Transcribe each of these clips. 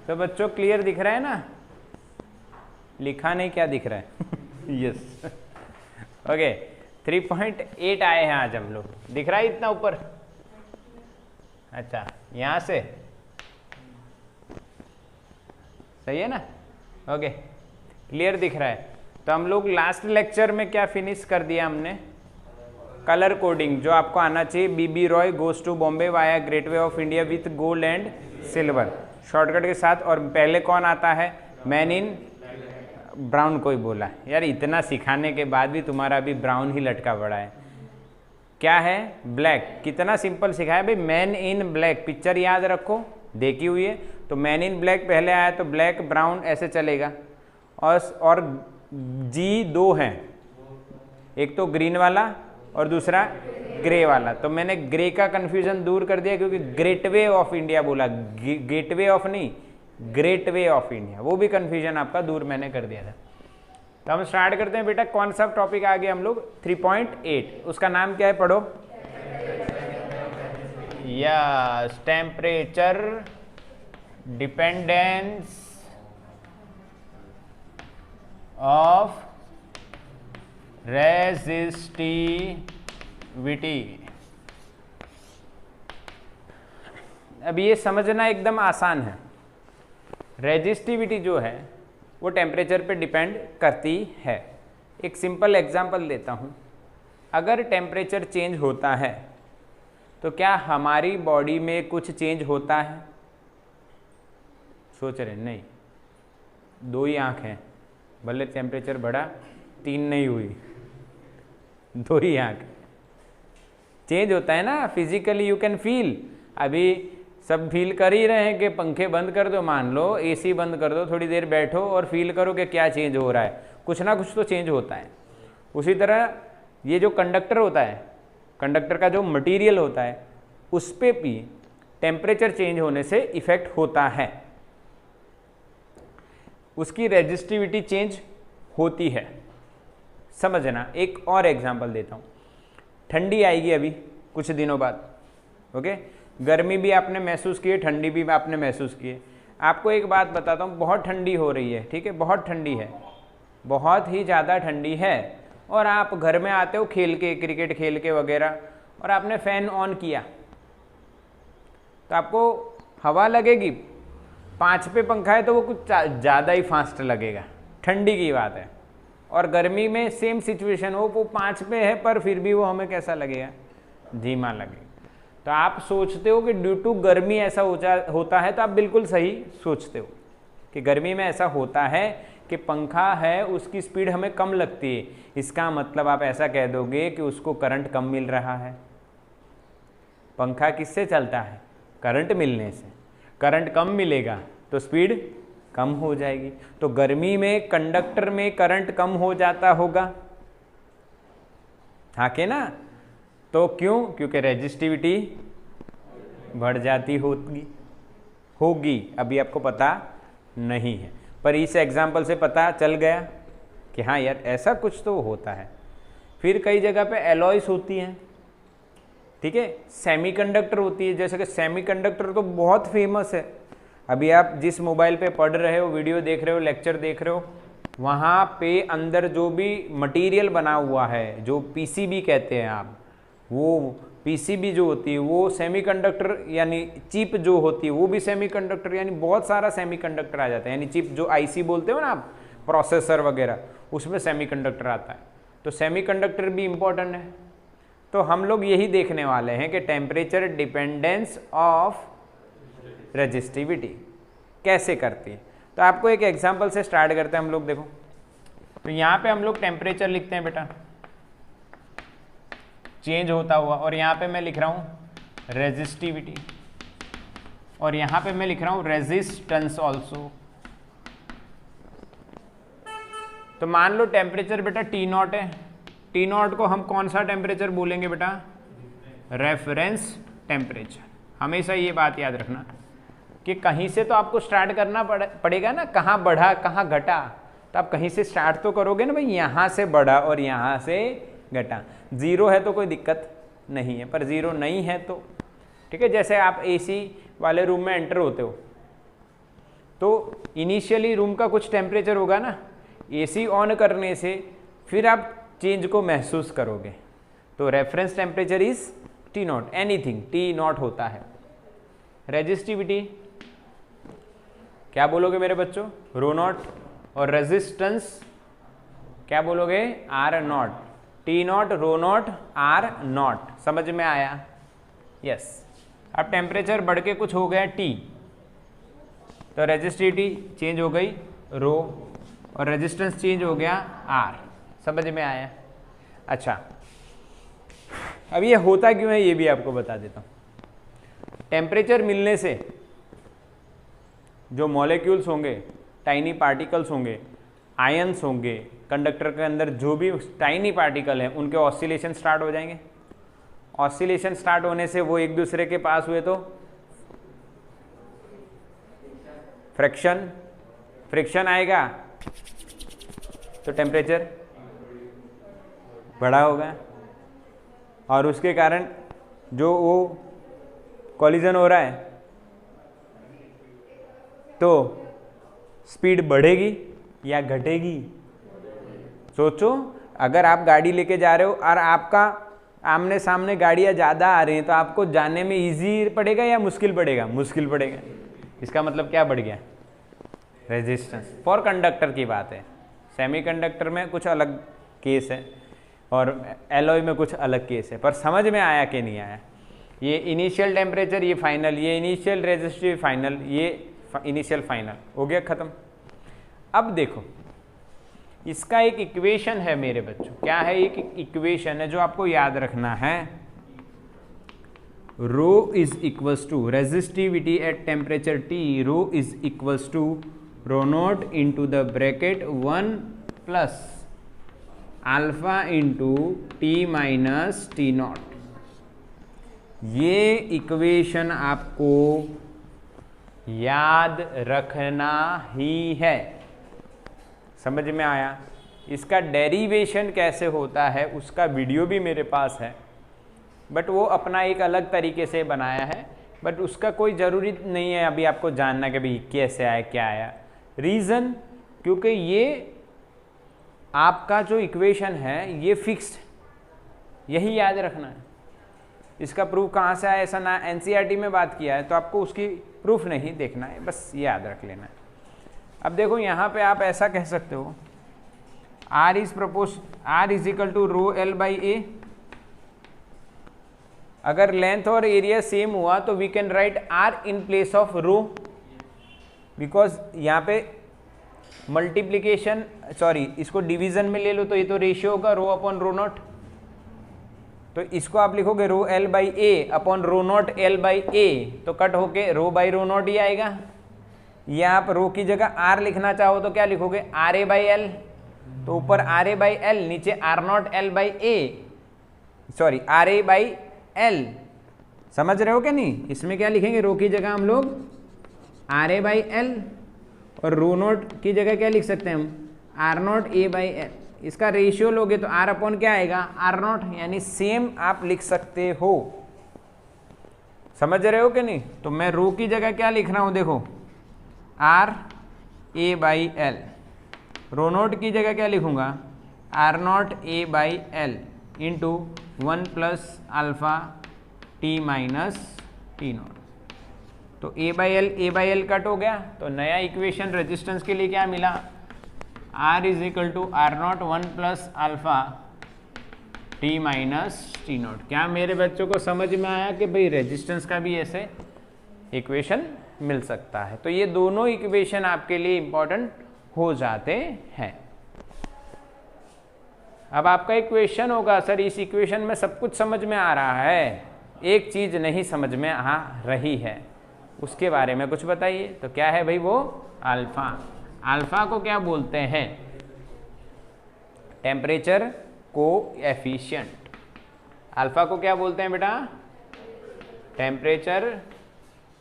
तो बच्चों क्लियर दिख रहा है ना? लिखा नहीं, क्या दिख रहा है? यस ओके 3.8 आए हैं आज हम लोग। दिख रहा है इतना ऊपर? अच्छा, यहां से सही है ना? ओके क्लियर दिख रहा है। तो हम लोग लास्ट लेक्चर में क्या फिनिश कर दिया हमने? कलर कोडिंग, जो आपको आना चाहिए। BB Roy goes to Bombay via great way of India with gold and silver, shortcut के साथ। और पहले कौन आता है? Man in brown. कोई बोला यार इतना सिखाने के बाद भी तुम्हारा अभी ब्राउन ही लटका पड़ा है। क्या है? ब्लैक। कितना सिंपल सिखाया भाई, मैन इन ब्लैक। पिक्चर याद रखो, देखी हुई है तो मैन इन ब्लैक पहले आया तो ब्लैक ब्राउन ऐसे चलेगा। और जी दो हैं, एक तो ग्रीन वाला और दूसरा ग्रे वाला। तो मैंने ग्रे का कंफ्यूजन दूर कर दिया क्योंकि ग्रेट वे ऑफ इंडिया बोला, गेटवे ऑफ नहीं, ग्रेट वे ऑफ इंडिया। वो भी कंफ्यूजन आपका दूर मैंने कर दिया था। तो हम स्टार्ट करते हैं बेटा। कौन सा टॉपिक आ गया हम लोग? 3.8। उसका नाम क्या है? पढ़ो। Yes, temperature dependence of resistivity. अब ये समझना एकदम आसान है। रेजिस्टिविटी जो है वो टेम्परेचर पे डिपेंड करती है। एक सिंपल एग्जांपल देता हूँ। अगर टेम्परेचर चेंज होता है तो क्या हमारी बॉडी में कुछ चेंज होता है? सोच रहे नहीं, दो ही आँख हैं, भले टेम्परेचर बढ़ा, 3 नहीं हुई, दो ही आँख। चेंज होता है ना फिजिकली, यू कैन फील। अभी सब फील कर ही रहे हैं कि पंखे बंद कर दो, मान लो एसी बंद कर दो, थोड़ी देर बैठो और फील करो कि क्या चेंज हो रहा है। कुछ ना कुछ तो चेंज होता है। उसी तरह ये जो कंडक्टर होता है, कंडक्टर का जो मटेरियल होता है, उस पे भी टेम्परेचर चेंज होने से इफेक्ट होता है, उसकी रेजिस्टिविटी चेंज होती है। समझना। एक और एग्जांपल देता हूँ। ठंडी आएगी अभी कुछ दिनों बाद, ओके? गर्मी भी आपने महसूस की है, ठंडी भी आपने महसूस की है। आपको एक बात बताता हूँ, बहुत ठंडी हो रही है, ठीक है? बहुत ठंडी है, बहुत ही ज़्यादा ठंडी है। और आप घर में आते हो खेल के, क्रिकेट खेल के वगैरह, और आपने फ़ैन ऑन किया तो आपको हवा लगेगी। 5 पे पंखा है तो वो कुछ ज़्यादा ही फास्ट लगेगा, ठंडी की बात है। और गर्मी में सेम सिचुएशन हो, वो 5 पे है पर फिर भी वो हमें कैसा लगेगा? धीमा लगेगा। तो आप सोचते हो कि ड्यू टू गर्मी ऐसा होता है, तो आप बिल्कुल सही सोचते हो कि गर्मी में ऐसा होता है कि पंखा है उसकी स्पीड हमें कम लगती है। इसका मतलब आप ऐसा कह दोगे कि उसको करंट कम मिल रहा है। पंखा किससे चलता है? करंट मिलने से। करंट कम मिलेगा तो स्पीड कम हो जाएगी। तो गर्मी में कंडक्टर में करंट कम हो जाता होगा, हाँ के ना? तो क्यों? क्योंकि रेजिस्टिविटी बढ़ जाती होगी। अभी आपको पता नहीं है, पर इस एग्जाम्पल से पता चल गया कि हाँ यार ऐसा कुछ तो होता है। फिर कई जगह पे एलॉयस होती हैं, ठीक है? सेमीकंडक्टर होती है। जैसे कि सेमीकंडक्टर तो बहुत फेमस है। अभी आप जिस मोबाइल पे पढ़ रहे हो, वीडियो देख रहे हो, लेक्चर देख रहे हो, वहाँ पे अंदर जो भी मटेरियल बना हुआ है, जो पीसीबी कहते हैं आप, वो पीसीबी जो होती है वो सेमीकंडक्टर, यानी चिप जो होती है वो भी सेमीकंडक्टर, यानी बहुत सारा सेमीकंडक्टर आ जाता है। यानी चिप जो आईसी बोलते हो ना आप, प्रोसेसर वगैरह, उसमें सेमीकंडक्टर आता है। तो सेमीकंडक्टर भी इम्पोर्टेंट है। तो हम लोग यही देखने वाले हैं कि टेम्परेचर डिपेंडेंस ऑफ रेजिस्टिविटी कैसे करती है। तो आपको एक एग्जांपल से स्टार्ट करते हैं हम लोग। देखो, तो यहाँ पे हम लोग टेम्परेचर लिखते हैं बेटा, चेंज होता हुआ, और यहाँ पे मैं लिख रहा हूँ रेजिस्टिविटी, और यहाँ पे मैं लिख रहा हूँ रेजिस्टेंस ऑल्सो। तो मान लो टेम्परेचर बेटा T0 है। T0 को हम कौन सा टेम्परेचर बोलेंगे बेटा? Reference temperature. हमेशा ये बात याद रखना कि कहीं से तो आपको स्टार्ट करना पड़ेगा ना, कहाँ बढ़ा कहाँ घटा। तो आप कहीं से स्टार्ट तो करोगे ना भाई, यहाँ से बढ़ा और यहाँ से घटा। 0 है तो कोई दिक्कत नहीं है, पर 0 नहीं है तो ठीक है। जैसे आप एसी वाले रूम में एंटर होते हो तो इनिशियली रूम का कुछ टेम्परेचर होगा ना, एसी ऑन करने से फिर आप चेंज को महसूस करोगे। तो reference temperature is T not, anything T not होता है। रेजिस्टिविटी क्या बोलोगे मेरे बच्चों? रो नॉट। और रेजिस्टेंस क्या बोलोगे? R naught. T naught, rho naught, R naught. समझ में आया? यस। अब टेम्परेचर बढ़ के कुछ हो गया टी, तो रेजिस्टिविटी चेंज हो गई रो, और रेजिस्टेंस चेंज हो गया आर। समझ में आया? अच्छा, अब ये होता क्यों है ये भी आपको बता देता हूं। टेम्परेचर मिलने से जो मॉलिक्यूल्स होंगे, टाइनी पार्टिकल्स होंगे, आयंस होंगे, कंडक्टर के अंदर जो भी टाइनी पार्टिकल हैं उनके ऑसिलेशन स्टार्ट हो जाएंगे। ऑसिलेशन स्टार्ट होने से वो एक दूसरे के पास हुए तो फ्रिक्शन आएगा, तो टेम्परेचर बढ़ा होगा, और उसके कारण जो वो कॉलिजन हो रहा है तो स्पीड बढ़ेगी या घटेगी? सोचो, अगर आप गाड़ी लेके जा रहे हो और आपका आमने सामने गाड़ियां ज़्यादा आ रही हैं तो आपको जाने में इजी पड़ेगा या मुश्किल पड़ेगा? मुश्किल पड़ेगा। इसका मतलब क्या बढ़ गया? रेजिस्टेंस। फॉर कंडक्टर की बात है, सेमीकंडक्टर में कुछ अलग केस है और एलॉय में कुछ अलग केस है, पर समझ में आया कि नहीं आया? ये इनिशियल टेम्परेचर, ये फाइनल, ये इनिशियल रेजिस्टिव फाइनल, ये इनिशियल फाइनल हो गया ख़त्म। अब देखो, इसका एक इक्वेशन है मेरे बच्चों। क्या है? एक इक्वेशन है जो आपको याद रखना है। Rho is equals to resistivity at temperature T, rho is equals to rho naught into the bracket 1 plus alpha into T minus T naught. ये इक्वेशन आपको याद रखना ही है। समझ में आया? इसका डेरिवेशन कैसे होता है उसका वीडियो भी मेरे पास है, बट वो अपना एक अलग तरीके से बनाया है, बट उसका कोई ज़रूरी नहीं है अभी आपको जानना कि भाई कैसे आया क्या आया। रीज़न, क्योंकि ये आपका जो इक्वेशन है ये फिक्स्ड, यही याद रखना है। इसका प्रूफ कहाँ से आया? ऐसा ना एनसीईआरटी में बात किया है तो आपको उसकी प्रूफ नहीं देखना है, बस ये याद रख लेना है। अब देखो, यहाँ पे आप ऐसा कह सकते हो, R is equal to rho L by A. अगर लेंथ और एरिया सेम हुआ तो we can write R in place of rho, because यहाँ पे मल्टीप्लीकेशन, सॉरी इसको डिवीजन में ले लो तो ये तो रेशियो होगा रो अपॉन रो नॉट, तो इसको आप लिखोगे rho L by A upon rho naught L by A, तो कट होके रो बाई रो नॉट ही आएगा। या आप रो की जगह आर लिखना चाहो तो क्या लिखोगे? आर ए बाई एल, तो ऊपर आर ए बाई एल, नीचे R naught L by A, sorry R A by L. समझ रहे हो क्या नहीं? इसमें क्या लिखेंगे? रो की जगह हम लोग आर ए बाई एल, और रो नॉट की जगह क्या लिख सकते हैं हम? R naught A by L. इसका रेशियो लोगे तो आर अपॉन क्या आएगा? आर नॉट, यानी सेम आप लिख सकते हो। समझ रहे हो कि नहीं? तो मैं रो की जगह क्या लिख रहा हूं? देखो, R A by L. Rho naught की जगह क्या लिखूंगा? R naught A by L into 1 plus alpha T minus T naught. तो ए बाई एल कट हो गया, तो नया इक्वेशन रेजिस्टेंस के लिए क्या मिला? R is equal to R naught 1 plus alpha T minus T naught. क्या मेरे बच्चों को समझ में आया कि भाई रेजिस्टेंस का भी ऐसे इक्वेशन मिल सकता है? तो ये दोनों इक्वेशन आपके लिए इंपॉर्टेंट हो जाते हैं। अब आपका एक क्वेश्चन होगा, सर इस इक्वेशन में सब कुछ समझ में आ रहा है, एक चीज नहीं समझ में आ रही है, उसके बारे में कुछ बताइए। तो क्या है भाई? वो अल्फा। अल्फा को क्या बोलते हैं? Temperature coefficient. अल्फा को क्या बोलते हैं बेटा? Temperature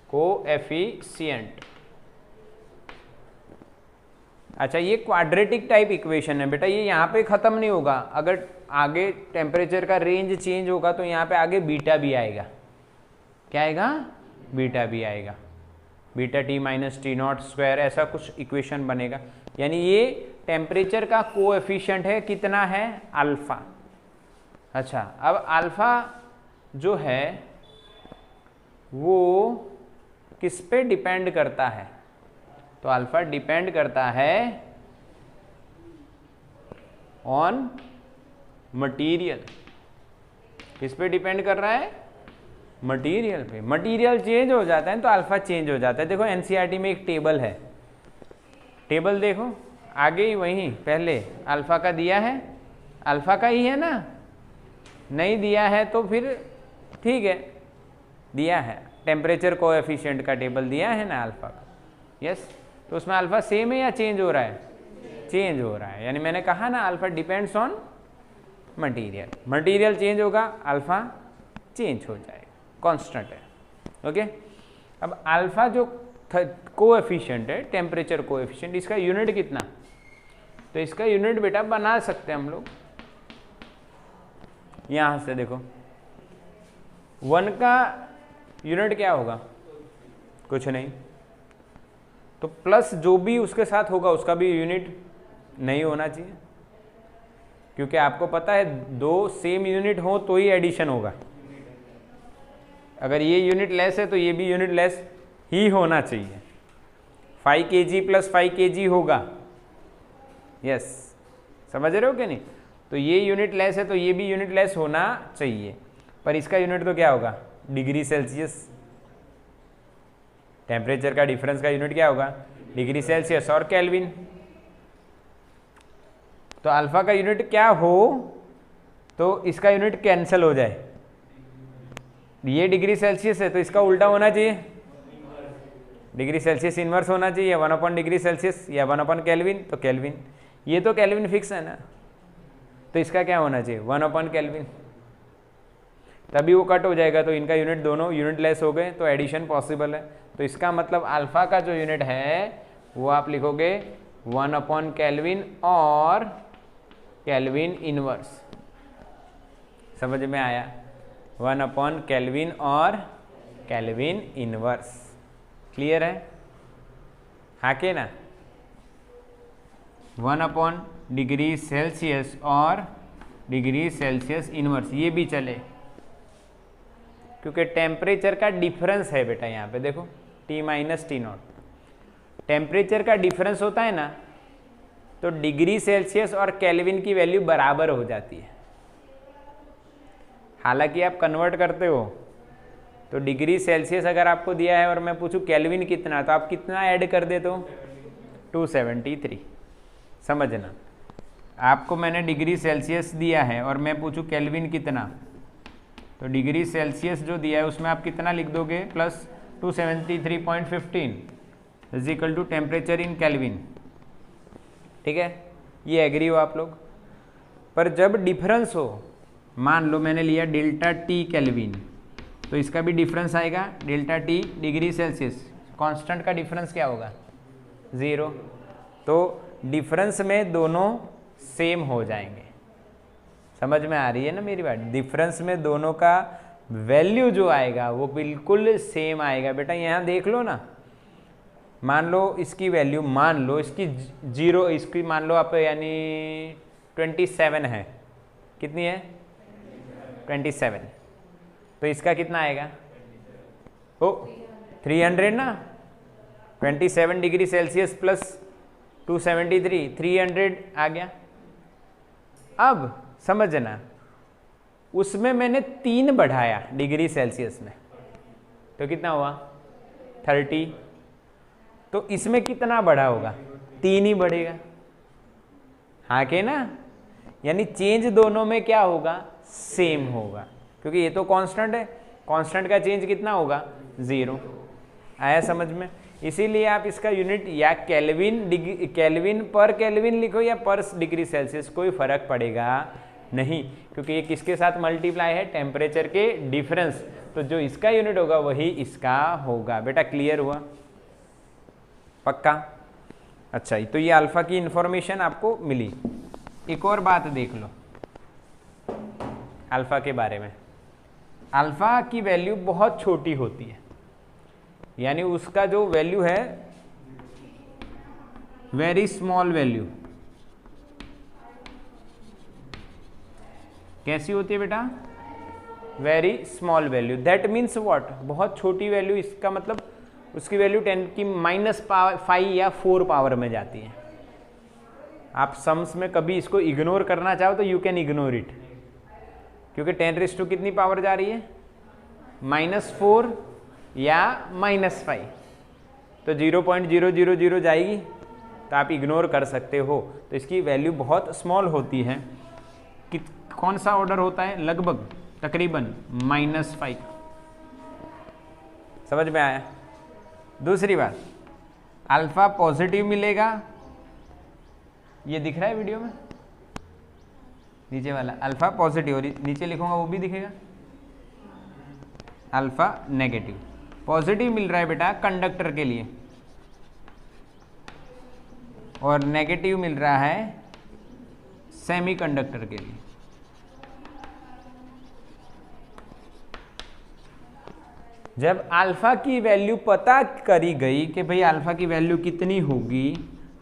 coefficient. अच्छा, ये क्वाड्रेटिक टाइप इक्वेशन है बेटा, ये यहाँ पे खत्म नहीं होगा। अगर आगे टेम्परेचर का रेंज चेंज होगा तो यहाँ पे आगे बीटा भी आएगा। क्या आएगा? बीटा भी आएगा। Beta T minus T not square, ऐसा कुछ इक्वेशन बनेगा। यानी ये टेम्परेचर का कोएफिशिएंट है, कितना है, अल्फा। अच्छा, अब अल्फा जो है वो किस पे डिपेंड करता है, तो अल्फा डिपेंड करता है ऑन मटीरियल। किस पे डिपेंड कर रहा है, मटीरियल पे। मटीरियल चेंज हो जाता है तो अल्फा चेंज हो जाता है। देखो एनसीईआरटी में एक टेबल है, टेबल देखो आगे ही वहीं पहले अल्फा का दिया है, अल्फा का ही है ना, नहीं दिया है तो फिर ठीक है, दिया है टेम्परेचर कोएफिशिएंट का टेबल दिया है ना अल्फा का, यस। तो उसमें अल्फा सेम है या चेंज हो रहा है, चेंज हो रहा है। यानी मैंने कहा ना alpha depends on material, material change होगा अल्फा चेंज हो जाएगा, कांस्टेंट है, ओके। अब अल्फा जो कोएफिशिएंट है, टेम्परेचर कोएफिशिएंट, इसका यूनिट कितना, तो इसका यूनिट बेटा बना सकते हैं हम लोग यहां से। देखो 1 का यूनिट क्या होगा, कुछ नहीं, तो प्लस जो भी उसके साथ होगा उसका भी यूनिट नहीं होना चाहिए, क्योंकि आपको पता है 2 सेम यूनिट हो तो ही एडिशन होगा। अगर ये यूनिट लेस है तो ये भी यूनिट लेस ही होना चाहिए। 5 kg प्लस 5 kg होगा, यस, समझ रहे हो कि नहीं। तो ये यूनिट लेस है तो ये भी यूनिट लेस होना चाहिए, पर इसका यूनिट तो क्या होगा, डिग्री सेल्सियस। टेम्परेचर का डिफरेंस का यूनिट क्या होगा, डिग्री सेल्सियस और केल्विन। तो अल्फा का यूनिट क्या हो तो इसका यूनिट कैंसिल हो जाए, ये डिग्री सेल्सियस है तो इसका उल्टा होना चाहिए, डिग्री सेल्सियस इनवर्स होना चाहिए, 1 डिग्री सेल्सियस या 1 केल्विन, तो केल्विन। ये तो केल्विन फिक्स है ना, तो इसका क्या होना चाहिए, 1 केल्विन, तभी वो कट हो जाएगा। तो इनका यूनिट दोनों यूनिट लेस हो गए तो एडिशन पॉसिबल है। तो इसका मतलब अल्फा का जो यूनिट है वो आप लिखोगे 1 केल्विन और केल्विन इनवर्स। समझ में आया, 1 केल्विन और केल्विन इनवर्स। क्लियर है, हाँ के ना। 1 डिग्री सेल्सियस और डिग्री सेल्सियस इनवर्स, ये भी चले, क्योंकि टेम्परेचर का डिफरेंस है बेटा। यहाँ पे देखो T minus T not, temperature का डिफरेंस होता है ना, तो डिग्री सेल्सियस और केल्विन की वैल्यू बराबर हो जाती है। हालांकि आप कन्वर्ट करते हो तो डिग्री सेल्सियस अगर आपको दिया है और मैं पूछूं केल्विन कितना, तो आप कितना ऐड कर देते हो, 273। समझना, आपको मैंने डिग्री सेल्सियस दिया है और मैं पूछूं केल्विन कितना, तो डिग्री सेल्सियस जो दिया है उसमें आप कितना लिख दोगे, plus 273.15 is equal to temperature in kelvin. ठीक है, ये एग्री हो आप लोग। पर जब डिफरेंस हो, मान लो मैंने लिया डेल्टा टी केल्विन, तो इसका भी डिफरेंस आएगा delta T degree Celsius, constant का डिफरेंस क्या होगा, 0। तो डिफरेंस में दोनों सेम हो जाएंगे। समझ में आ रही है ना मेरी बात, डिफरेंस में दोनों का वैल्यू जो आएगा वो बिल्कुल सेम आएगा। बेटा यहाँ देख लो ना, मान लो इसकी वैल्यू, मान लो इसकी 0, इसकी मान लो आप यानी 27 है, कितनी है 27, तो इसका कितना आएगा, ओ 300 ना, 27 डिग्री सेल्सियस प्लस 273, 300 आ गया। अब समझना, उसमें मैंने 3 बढ़ाया डिग्री सेल्सियस में, तो कितना हुआ 30। तो इसमें कितना बढ़ा होगा, 3 ही बढ़ेगा, हाँ के ना। यानी चेंज दोनों में क्या होगा, सेम होगा, क्योंकि ये तो कांस्टेंट है, कांस्टेंट का चेंज कितना होगा, 0। आया समझ में। इसीलिए आप इसका यूनिट या केल्विन पर केल्विन लिखो या पर डिग्री सेल्सियस, कोई फर्क पड़ेगा नहीं, क्योंकि ये किसके साथ मल्टीप्लाई है, टेम्परेचर के डिफरेंस। तो जो इसका यूनिट होगा वही इसका होगा। बेटा क्लियर हुआ, पक्का। अच्छा, तो ये अल्फा की इंफॉर्मेशन आपको मिली। एक और बात देख लो अल्फा के बारे में, अल्फा की वैल्यू बहुत छोटी होती है, यानी उसका जो वैल्यू है वेरी स्मॉल वैल्यू, कैसी होती है बेटा? Very small value. That means what? बहुत छोटी वैल्यू, इसका मतलब उसकी वैल्यू 10 की -5 या 4 पावर में जाती है। आप सम्स में कभी इसको इग्नोर करना चाहो तो यू कैन इग्नोर इट, क्योंकि 10 कितनी पावर जा रही है? -4 या -5, तो 0.000 जाएगी, तो आप इग्नोर कर सकते हो। तो इसकी वैल्यू बहुत स्मॉल होती है। कौन सा ऑर्डर होता है? लगभग तकरीबन -5। समझ में आया? दूसरी बात, अल्फा पॉजिटिव मिलेगा, ये दिख रहा है वीडियो में नीचे वाला अल्फा पॉजिटिव, और नीचे लिखूंगा वो भी दिखेगा अल्फा नेगेटिव। पॉजिटिव मिल रहा है बेटा कंडक्टर के लिए और नेगेटिव मिल रहा है सेमीकंडक्टर के लिए। जब अल्फा की वैल्यू पता करी गई कि भाई अल्फा की वैल्यू कितनी होगी,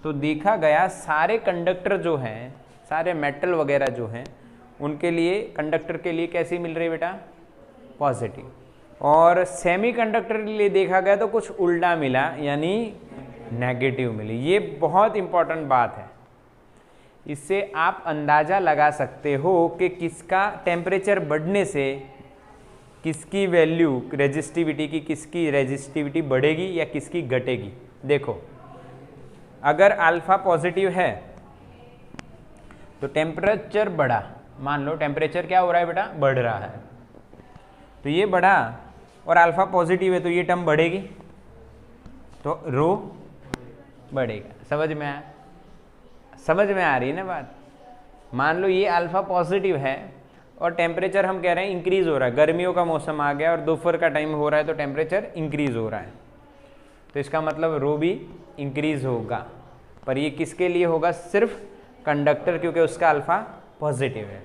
तो देखा गया सारे कंडक्टर जो हैं, सारे मेटल वगैरह जो हैं, उनके लिए कंडक्टर के लिए कैसी मिल रही है बेटा? पॉजिटिव। और सेमीकंडक्टर के लिए देखा गया तो कुछ उल्टा मिला, यानी नेगेटिव मिली। ये बहुत इंपॉर्टेंट बात है। इससे आप अंदाज़ा लगा सकते हो कि किसका टेम्परेचर बढ़ने से किसकी वैल्यू रेजिस्टिविटी की, किसकी रेजिस्टिविटी बढ़ेगी या किसकी घटेगी। देखो, अगर अल्फा पॉजिटिव है तो टेम्परेचर बढ़ा, मान लो टेम्परेचर क्या हो रहा है बेटा? बढ़ रहा है, तो ये बढ़ा और अल्फा पॉजिटिव है तो ये टर्म बढ़ेगी, तो रो बढ़ेगा। समझ में आया? समझ में आ रही है ना बात? मान लो ये अल्फा पॉजिटिव है और टेम्परेचर हम कह रहे हैं इंक्रीज हो रहा है, गर्मियों का मौसम आ गया और दोपहर का टाइम हो रहा है तो टेम्परेचर इंक्रीज हो रहा है, तो इसका मतलब रो भी इंक्रीज होगा। पर ये किसके लिए होगा? सिर्फ कंडक्टर, क्योंकि उसका अल्फा पॉजिटिव है।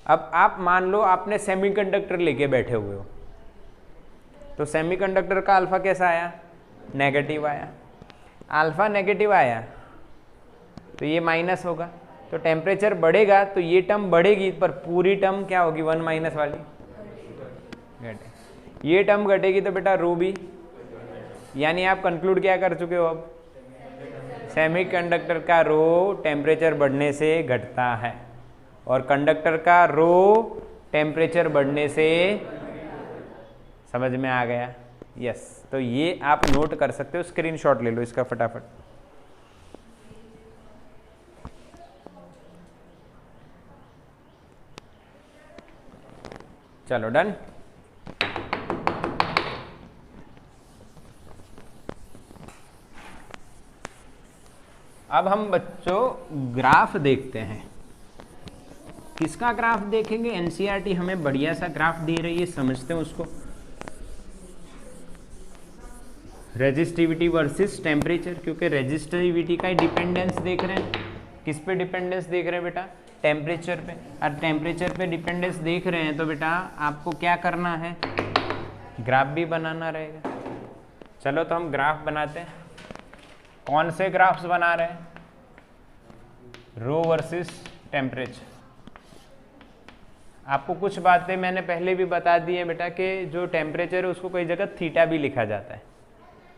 अब आप मान लो आपने सेमीकंडक्टर लेके बैठे हुए हो, तो सेमीकंडक्टर का अल्फा कैसा आया? नेगेटिव आया। अल्फा नेगेटिव आया तो ये माइनस होगा, तो टेम्परेचर बढ़ेगा तो ये टर्म बढ़ेगी, पर पूरी टर्म क्या होगी? 1 माइनस वाली घटे। ये टर्म घटेगी तो बेटा रो भी, यानी आप कंक्लूड क्या कर चुके हो? अब सेमीकंडक्टर का रो टेम्परेचर बढ़ने से घटता है और कंडक्टर का रो टेम्परेचर बढ़ने से। समझ में आ गया? यस। तो ये आप नोट कर सकते हो, स्क्रीनशॉट ले लो इसका फटाफट। चलो डन। अब हम बच्चों ग्राफ देखते हैं। किसका ग्राफ देखेंगे? एनसीईआरटी हमें बढ़िया सा ग्राफ दे रही है, समझते हैं उसको। रेजिस्टिविटी वर्सेस टेम्परेचर, क्योंकि रेजिस्टिविटी का डिपेंडेंस देख रहे हैं। किस पे डिपेंडेंस देख रहे हैं बेटा? टेम्परेचर पे। और टेम्परेचर पे डिपेंडेंस देख रहे हैं तो बेटा आपको क्या करना है? ग्राफ भी बनाना रहेगा। चलो तो हम ग्राफ बनाते हैं। कौन से ग्राफ्स बना रहे हैं? रो वर्सेस टेम्परेचर। आपको कुछ बातें मैंने पहले भी बता दी है बेटा कि जो टेम्परेचर है उसको कई जगह थीटा भी लिखा जाता है।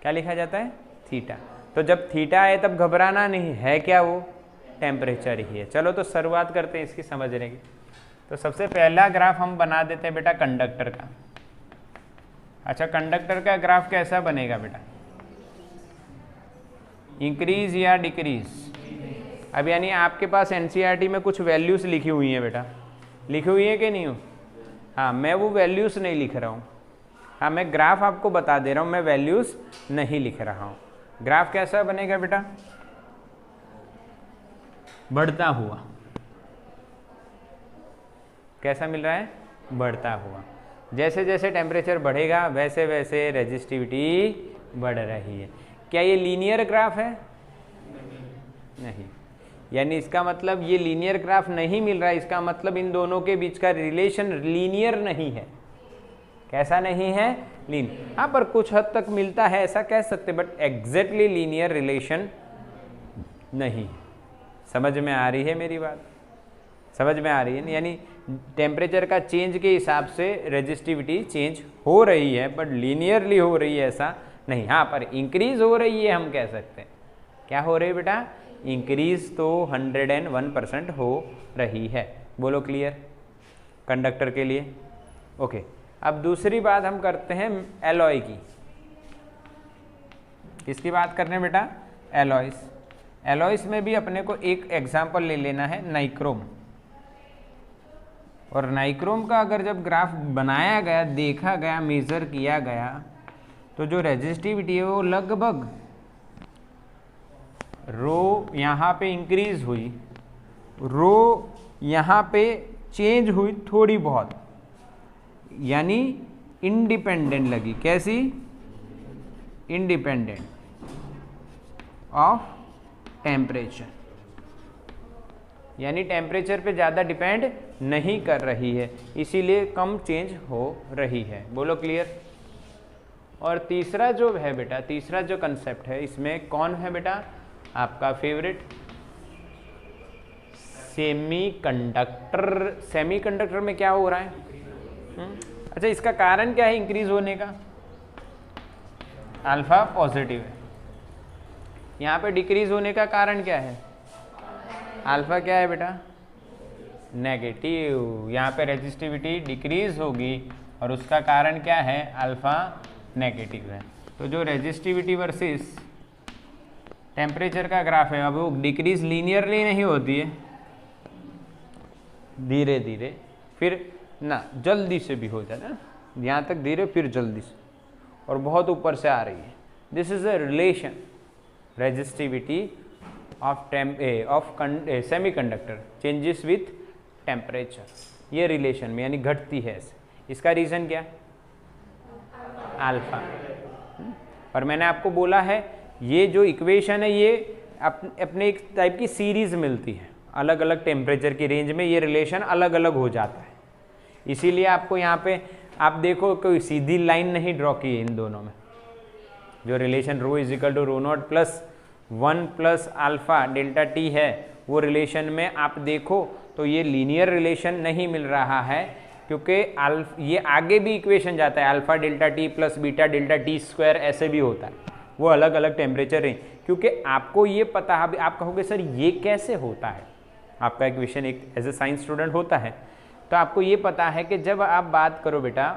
क्या लिखा जाता है? थीटा। तो जब थीटा आए तब घबराना नहीं है, क्या वो टेम्परेचर ही है। चलो तो शुरुआत करते हैं इसकी समझने की। तो सबसे पहला ग्राफ हम बना देते हैं बेटा कंडक्टर का। अच्छा, कंडक्टर का ग्राफ कैसा बनेगा बेटा? इंक्रीज या डिक्रीज? अब यानी आपके पास एनसीईआरटी में कुछ वैल्यूज लिखी हुई हैं बेटा, लिखी हुई है कि नहीं हो? हाँ, मैं वो वैल्यूज नहीं लिख रहा हूँ। हाँ, मैं ग्राफ आपको बता दे रहा हूँ, मैं वैल्यूज नहीं लिख रहा हूँ। ग्राफ कैसा बनेगा बेटा? बढ़ता हुआ। कैसा मिल रहा है? बढ़ता हुआ। जैसे जैसे टेम्परेचर बढ़ेगा वैसे वैसे रेजिस्टिविटी बढ़ रही है। क्या ये लीनियर ग्राफ है? नहीं। यानी इसका मतलब ये लीनियर ग्राफ नहीं मिल रहा है, इसका मतलब इन दोनों के बीच का रिलेशन लीनियर नहीं है। कैसा नहीं है? लीन, हाँ पर कुछ हद तक मिलता है ऐसा कह सकते, बट एग्जैक्टली लीनियर रिलेशन नहीं। समझ में आ रही है मेरी बात? समझ में आ रही है? यानी टेम्परेचर का चेंज के हिसाब से रेजिस्टिविटी चेंज हो रही है, बट लीनियरली हो रही है ऐसा नहीं। हाँ पर इंक्रीज हो रही है हम कह सकते हैं। क्या हो रही है बेटा? इंक्रीज तो 101% हो रही है। बोलो क्लियर कंडक्टर के लिए? ओके। अब दूसरी बात हम करते हैं एलॉय की। किसकी बात कर रहे हैं बेटा? एलॉयस। एलॉयस में भी अपने को एक एग्जाम्पल ले लेना है, नाइक्रोम। और नाइक्रोम का अगर जब ग्राफ बनाया गया, देखा गया, मेज़र किया गया, तो जो रेजिस्टिविटी है वो लगभग रो यहाँ पे इंक्रीज हुई, रो यहाँ पे चेंज हुई थोड़ी बहुत, यानी इंडिपेंडेंट लगी। कैसी? इंडिपेंडेंट ऑफ टेम्परेचर, यानी टेम्परेचर पे ज़्यादा डिपेंड नहीं कर रही है, इसीलिए कम चेंज हो रही है। बोलो क्लियर? और तीसरा जो है बेटा, तीसरा जो कंसेप्ट है, इसमें कौन है बेटा? आपका फेवरेट सेमीकंडक्टर। सेमीकंडक्टर में क्या हो रहा है? अच्छा, इसका कारण क्या है इंक्रीज होने का? अल्फा पॉजिटिव है। यहाँ पे डिक्रीज होने का कारण क्या है? अल्फा क्या है बेटा? नेगेटिव। यहाँ पे रेजिस्टिविटी डिक्रीज होगी और उसका कारण क्या है? अल्फा नेगेटिव है। तो जो रेजिस्टिविटी वर्सेस टेम्परेचर का ग्राफ है, अब वो डिक्रीज लीनियरली नहीं होती है, धीरे धीरे, फिर ना जल्दी से भी हो जाता है, यहाँ तक धीरे फिर जल्दी से, और बहुत ऊपर से आ रही है। This is a relation resistivity of semiconductor changes with temperature. ये रिलेशन में यानी घटती है ऐसे। इसका रीज़न क्या? अल्फा। और मैंने आपको बोला है ये जो इक्वेशन है ये अपने एक टाइप की सीरीज मिलती है, अलग अलग टेम्परेचर की रेंज में ये रिलेशन अलग अलग हो जाता है। इसीलिए आपको यहाँ पे आप देखो कोई सीधी लाइन नहीं ड्रॉ की है इन दोनों में। जो relation rho is equal to rho naught plus 1 plus alpha delta T है, वो रिलेशन में आप देखो तो ये लीनियर रिलेशन नहीं मिल रहा है, क्योंकि ये आगे भी इक्वेशन जाता है, alpha delta T plus beta delta T square ऐसे भी होता है, वो अलग अलग टेम्परेचर है। क्योंकि आपको ये पता है, आप कहोगे सर ये कैसे होता है, आपका इक्वेशन एक एज ए साइंस स्टूडेंट होता है, तो आपको ये पता है कि जब आप बात करो बेटा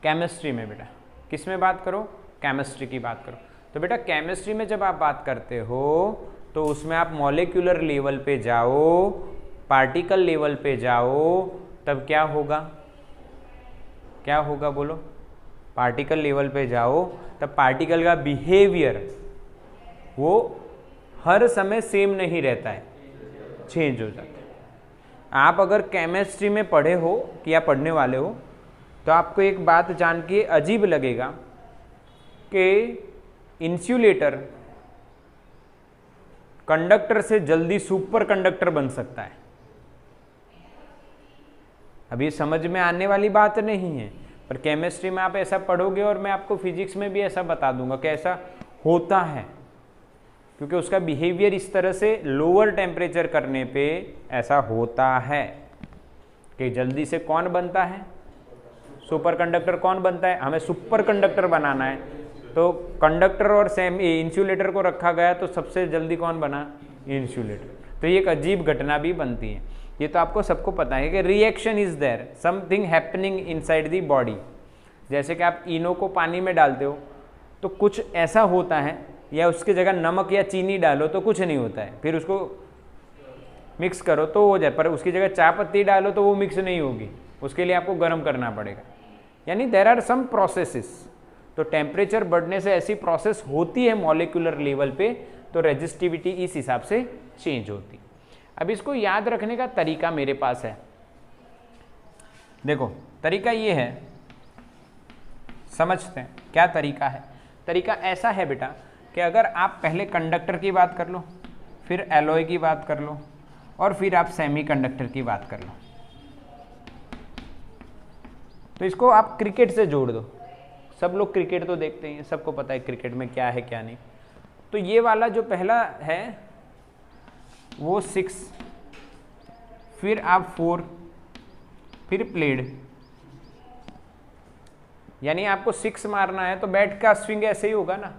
केमिस्ट्री में, बेटा किस में बात करो? केमिस्ट्री की बात करो। तो बेटा केमिस्ट्री में जब आप बात करते हो तो उसमें आप मॉलिक्यूलर लेवल पे जाओ, पार्टिकल लेवल पे जाओ, तब क्या होगा? क्या होगा बोलो? पार्टिकल लेवल पे जाओ तब पार्टिकल का बिहेवियर वो हर समय सेम नहीं रहता है, चेंज हो जाता है। आप अगर केमिस्ट्री में पढ़े हो कि या पढ़ने वाले हो तो आपको एक बात जान के अजीब लगेगा कि इंसुलेटर कंडक्टर से जल्दी सुपर कंडक्टर बन सकता है। अभी समझ में आने वाली बात नहीं है, पर केमिस्ट्री में आप ऐसा पढ़ोगे और मैं आपको फिजिक्स में भी ऐसा बता दूंगा कि ऐसा होता है, क्योंकि उसका बिहेवियर इस तरह से लोअर टेम्परेचर करने पे ऐसा होता है कि जल्दी से कौन बनता है? सुपर कंडक्टर कौन बनता है? हमें सुपर कंडक्टर बनाना है, तो कंडक्टर और इंसुलेटर को रखा गया, तो सबसे जल्दी कौन बना? इंसुलेटर। तो ये एक अजीब घटना भी बनती है। ये तो आपको सबको पता है कि reaction is there, something happening inside the body. जैसे कि आप इनो को पानी में डालते हो तो कुछ ऐसा होता है, या उसकी जगह नमक या चीनी डालो तो कुछ नहीं होता है, फिर उसको मिक्स करो तो हो जाए, पर उसकी जगह चाय पत्ती डालो तो वो मिक्स नहीं होगी, उसके लिए आपको गर्म करना पड़ेगा। यानी देयर आर सम प्रोसेसेस। तो टेम्परेचर बढ़ने से ऐसी प्रोसेस होती है मॉलिक्यूलर लेवल पे, तो रेजिस्टिविटी इस हिसाब से चेंज होती। अब इसको याद रखने का तरीका मेरे पास है। देखो तरीका ये है, समझते हैं क्या तरीका है। तरीका ऐसा है बेटा कि अगर आप पहले कंडक्टर की बात कर लो, फिर एलॉय की बात कर लो, और फिर आप सेमीकंडक्टर की बात कर लो। तो इसको आप क्रिकेट से जोड़ दो, सब लोग क्रिकेट तो देखते हैं, सबको पता है क्रिकेट में क्या है क्या नहीं। तो ये वाला जो पहला है वो 6, फिर आप 4, फिर प्लेड, यानी आपको 6 मारना है तो बैट का स्विंग ऐसे ही होगा ना,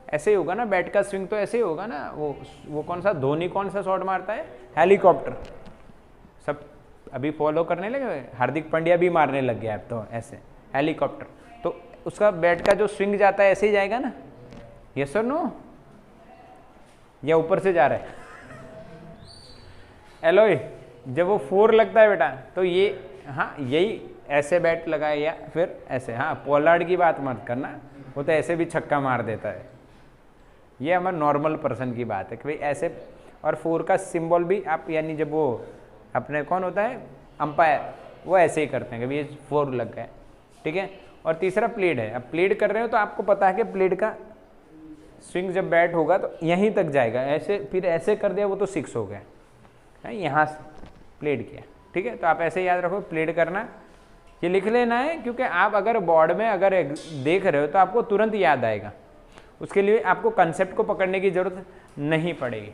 ऐसे ही होगा ना, बैट का स्विंग तो ऐसे ही होगा ना। वो कौन सा धोनी कौन सा शॉट मारता है, हेलीकॉप्टर, सब अभी फॉलो करने लगे, हार्दिक पांड्या भी मारने लग गया अब तो ऐसे हेलीकॉप्टर। तो उसका बैट का जो स्विंग जाता है ऐसे ही जाएगा ना, यस और नो, या ऊपर से जा रहा है। एलोय जब वो 4 लगता है बेटा तो ये, हाँ यही ऐसे बैट लगाए या फिर ऐसे, हाँ पोलार्ड की बात मत करना, वो तो ऐसे भी छक्का मार देता है। ये हमारे नॉर्मल पर्सन की बात है कि भाई ऐसे, और 4 का सिंबल भी आप, यानी जब वो अपने कौन होता है अंपायर, वो ऐसे ही करते हैं कि भाई 4 लग गए, ठीक है। और तीसरा प्लेड है, अब प्लेड कर रहे हो तो आपको पता है कि प्लेड का स्विंग जब बैट होगा तो यहीं तक जाएगा, ऐसे फिर ऐसे कर दिया वो तो 6 हो गया, यहाँ से प्लेड किया, ठीक है। तो आप ऐसे याद रखो, प्लेड करना, ये लिख लेना है, क्योंकि आप अगर बोर्ड में अगर देख रहे हो तो आपको तुरंत याद आएगा, उसके लिए आपको कंसेप्ट को पकड़ने की जरूरत नहीं पड़ेगी।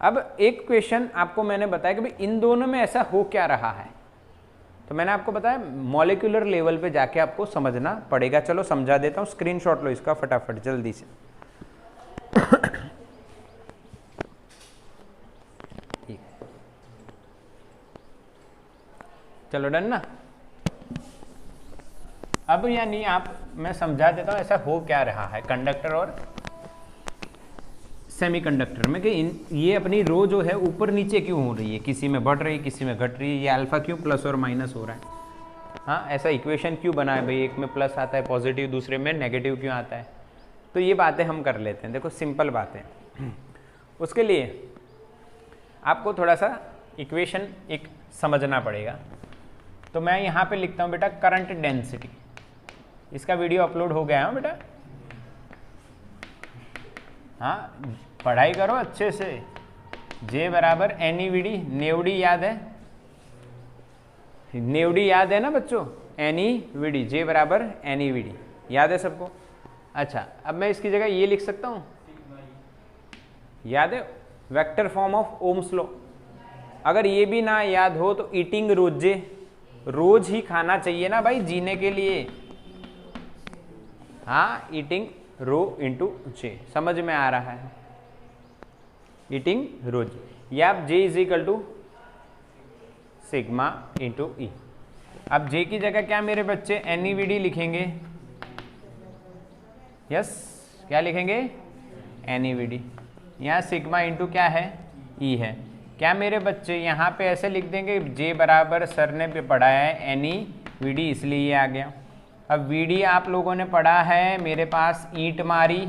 अब एक क्वेश्चन आपको मैंने बताया कि भाई इन दोनों में ऐसा हो क्या रहा है, तो मैंने आपको बताया मॉलिक्यूलर लेवल पे जाके आपको समझना पड़ेगा। चलो समझा देता हूँ, स्क्रीनशॉट लो इसका फटाफट जल्दी से। चलो डन ना। अब यानी मैं समझा देता हूँ ऐसा हो क्या रहा है कंडक्टर और सेमीकंडक्टर में, कि ये अपनी रो जो है ऊपर नीचे क्यों हो रही है, किसी में बढ़ रही है किसी में घट रही है, ये अल्फा क्यों प्लस और माइनस हो रहा है, हाँ ऐसा इक्वेशन क्यों बना है भाई, एक में प्लस आता है पॉजिटिव, दूसरे में नेगेटिव क्यों आता है। तो ये बातें हम कर लेते हैं, देखो सिंपल बातें। उसके लिए आपको थोड़ा सा इक्वेशन एक समझना पड़ेगा। तो मैं यहाँ पे लिखता हूँ बेटा करंट डेंसिटी, इसका वीडियो अपलोड हो गया है बेटा, हाँ पढ़ाई करो अच्छे से। J बराबर NEVD, नेवडी याद है, नेवडी याद है ना बच्चों, NEVD, J बराबर NEVD याद है सबको। अच्छा अब मैं इसकी जगह ये लिख सकता हूँ, याद है vector form of Ohm's law. अगर ये भी ना याद हो तो ईटिंग रोजे, रोज ही खाना चाहिए ना भाई जीने के लिए, हाँ ईटिंग रो इंटू जे, समझ में आ रहा है, ईटिंग रोज, या आप J is equal to sigma into E. अब जे की जगह क्या मेरे बच्चे NEVD लिखेंगे, यस क्या लिखेंगे NEVD, यहाँ सिग्मा इंटू क्या है ई है। क्या मेरे बच्चे यहाँ पे ऐसे लिख देंगे, जे बराबर सर ने पे पढ़ा है NEVD इसलिए ये आ गया। अब VD आप लोगों ने पढ़ा है मेरे पास ईंट मारी।